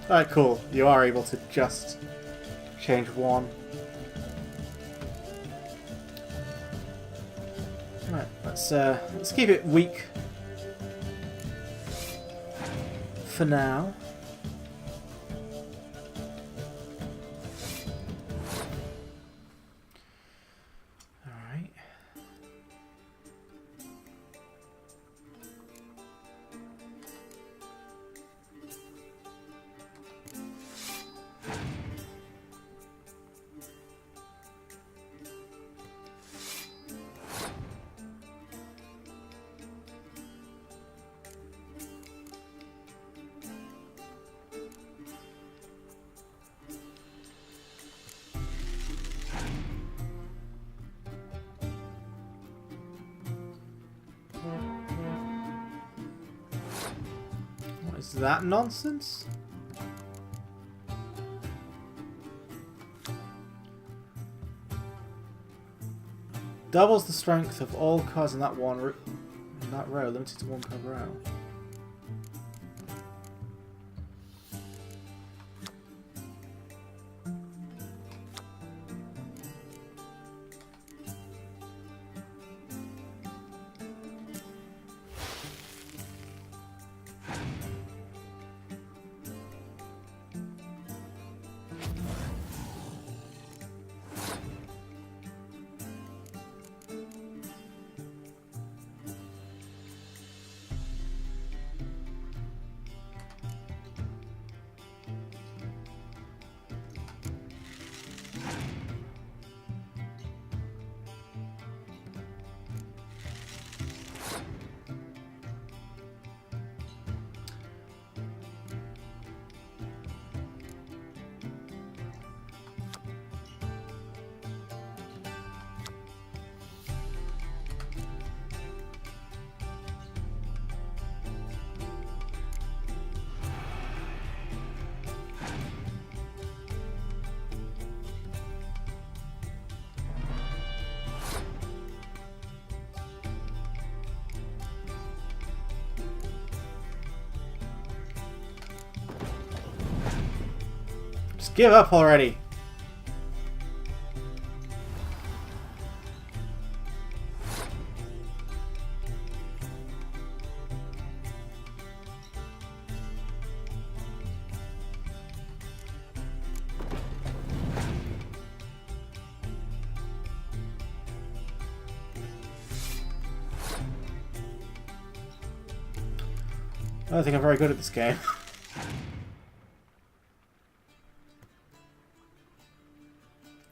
alright, cool. You are able to just change 1. Right, let's keep it weak for now. Alright. What is that nonsense? Doubles the strength of all cards in that row, limited to one per row. Just give up already. I don't think I'm very good at this game.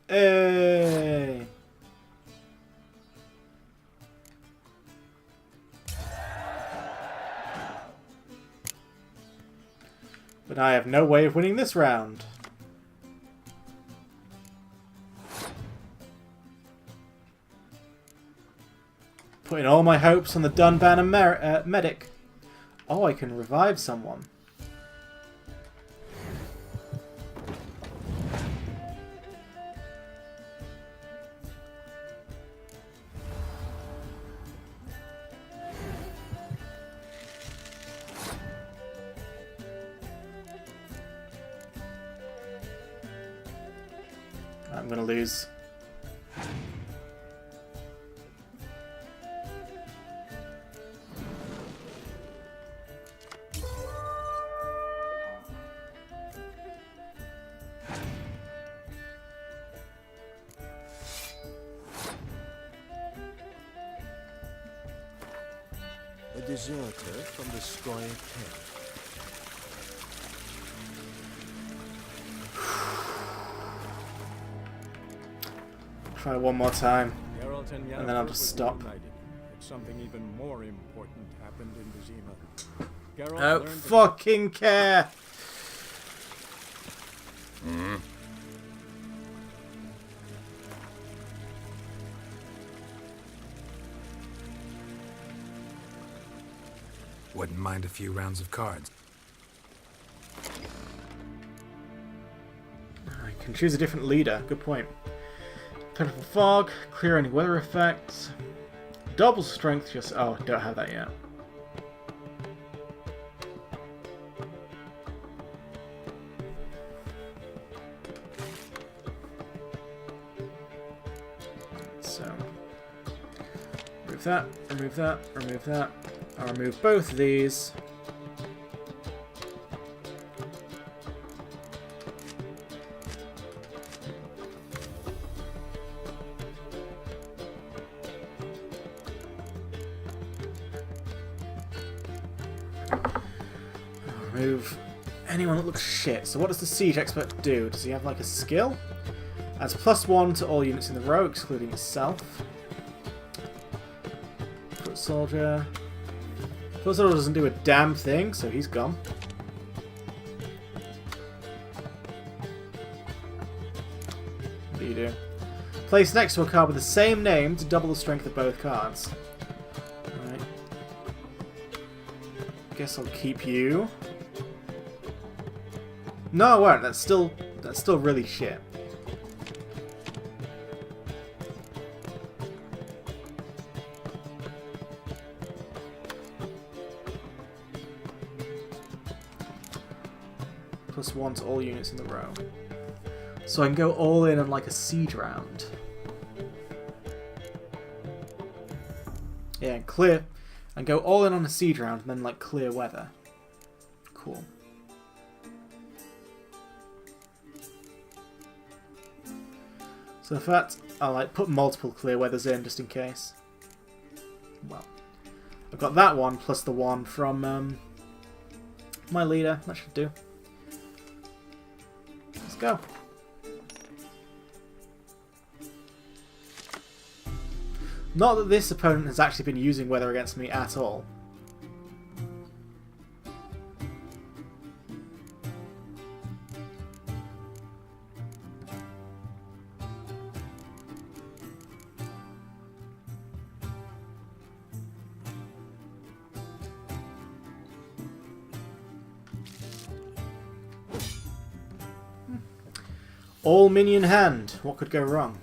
Hey. But I have no way of winning this round. Putting all my hopes on the Dunbanner medic. Oh, I can revive someone. I'm gonna lose. A deserter from the Squire Camp. Try one more time, Geralt and then I'll Yennefer just were stop. reunited, but something even more important happened in Vizima. Geralt I don't learned fucking care. Wouldn't mind a few rounds of cards. I can choose a different leader. Good point. Plentiful fog, clear any weather effects. Double strength, just... Oh, don't have that yet. So... Remove that, remove that, remove that. I'll remove both of these. I'll remove anyone that looks shit. So what does the siege expert do? Does he have like a skill? Adds +1 to all units in the row, excluding itself. Foot soldier. Foot soldier doesn't do a damn thing, so he's gone. What do you do? Place next to a card with the same name to double the strength of both cards. Alright. Guess I'll keep you. No, I won't. That's still really shit. +1 to all units in the row. So I can go all in on like a siege round. Yeah, and clear. And go all in on a siege round and then like clear weather. Cool. So in fact, I'll like put multiple clear weathers in just in case. Well, I've got that one plus the one from my leader. That should do. Let's go. Not that this opponent has actually been using weather against me at all. All minion hand. What could go wrong?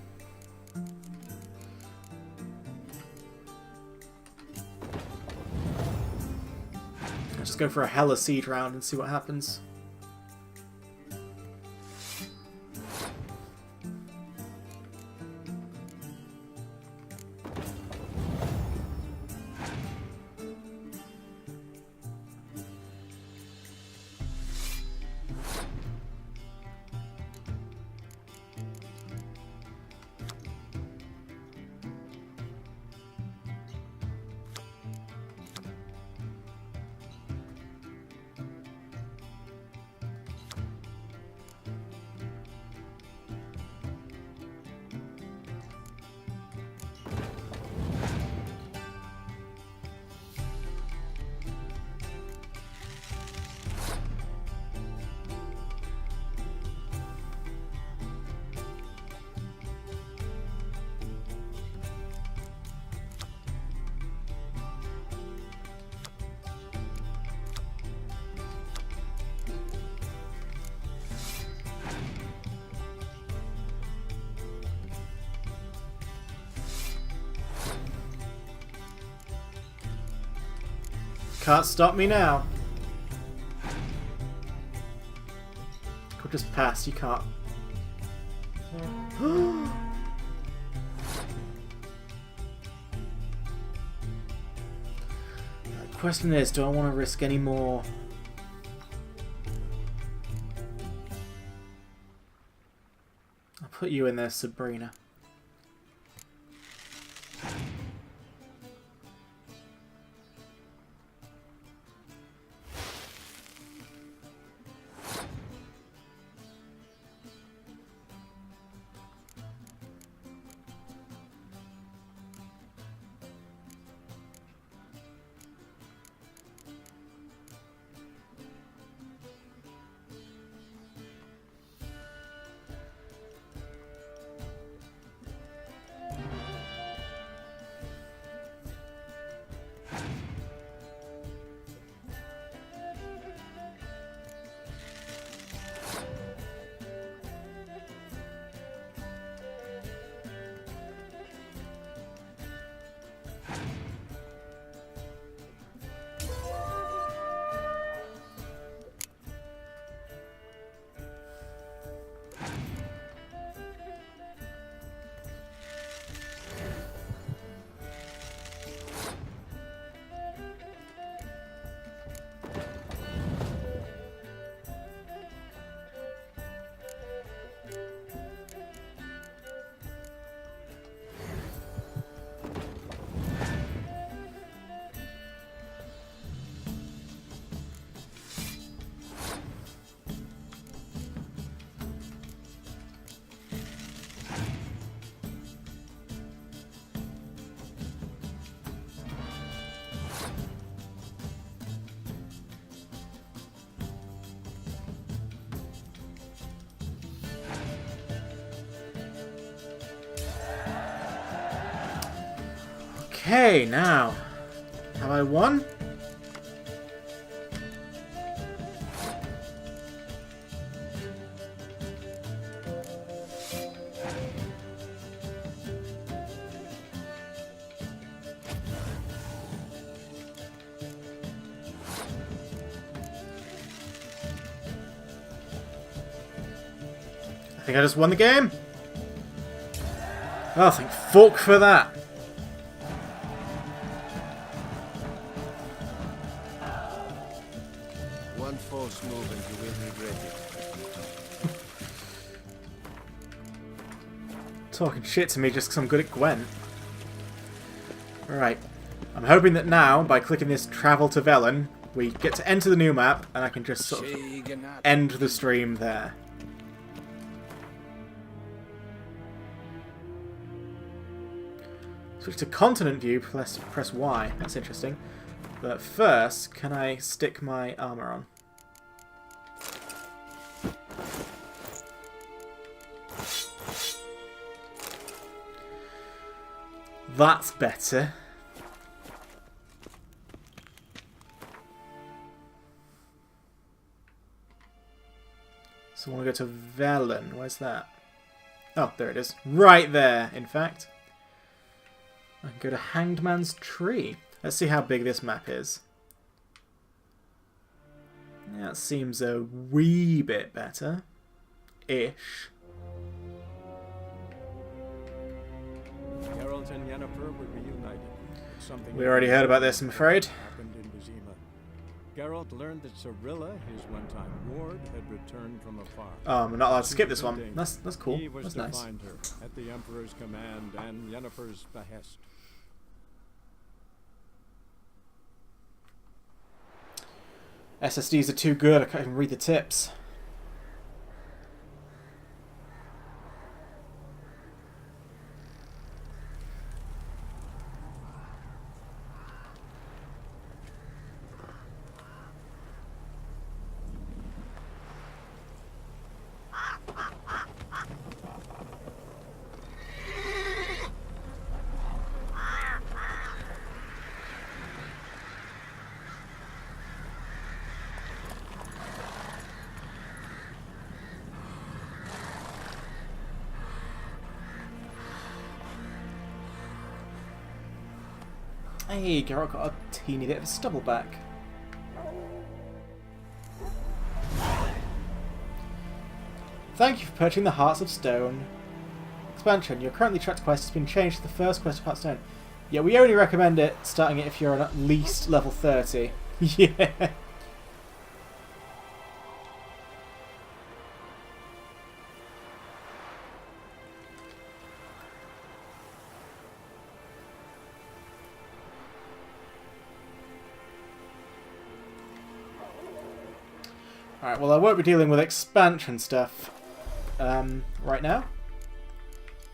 Let's just go for a hella siege round and see what happens. Can't stop me now. Could just pass, you can't. The question is, do I want to risk any more? I'll put you in there, Sabrina. Okay, now. Have I won? I think I just won the game. Oh, thank fuck for that. One false move and you will regret it. Talking shit to me just because I'm good at Gwent. Alright. I'm hoping that now, by clicking this Travel to Velen, we get to enter the new map and I can just sort of end the stream there. Switch to continent view, press Y. That's interesting. But first, can I stick my armor on? That's better. So I want to go to Velen. Where's that? Oh, there it is. Right there, in fact. I can go to Hanged Man's Tree. Let's see how big this map is. Yeah, that seems a wee bit better. Ish. Geralt and Yennefer were reunited. Something We already heard about this, I'm afraid. happened in Vizima. Geralt learned that Cirilla, his one-time ward, had returned from afar. Oh, I'm not allowed to She skip was this in one. danger. That's cool. He was That's to nice. find her at the Emperor's command and Yennefer's behest. SSDs are too good, I can't even read the tips. Hey, Geralt got a teeny bit of a stubble back. Thank you for purchasing the Hearts of Stone expansion. Your currently tracked quest has been changed to the first quest of Heartstone. Yeah, we only recommend it starting it if you're at least level 30. Yeah. Alright, well I won't be dealing with expansion stuff right now.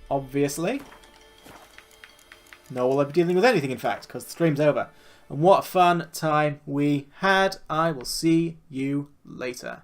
Obviously. Nor will I be dealing with anything, in fact, because the stream's over. And what a fun time we had. I will see you later.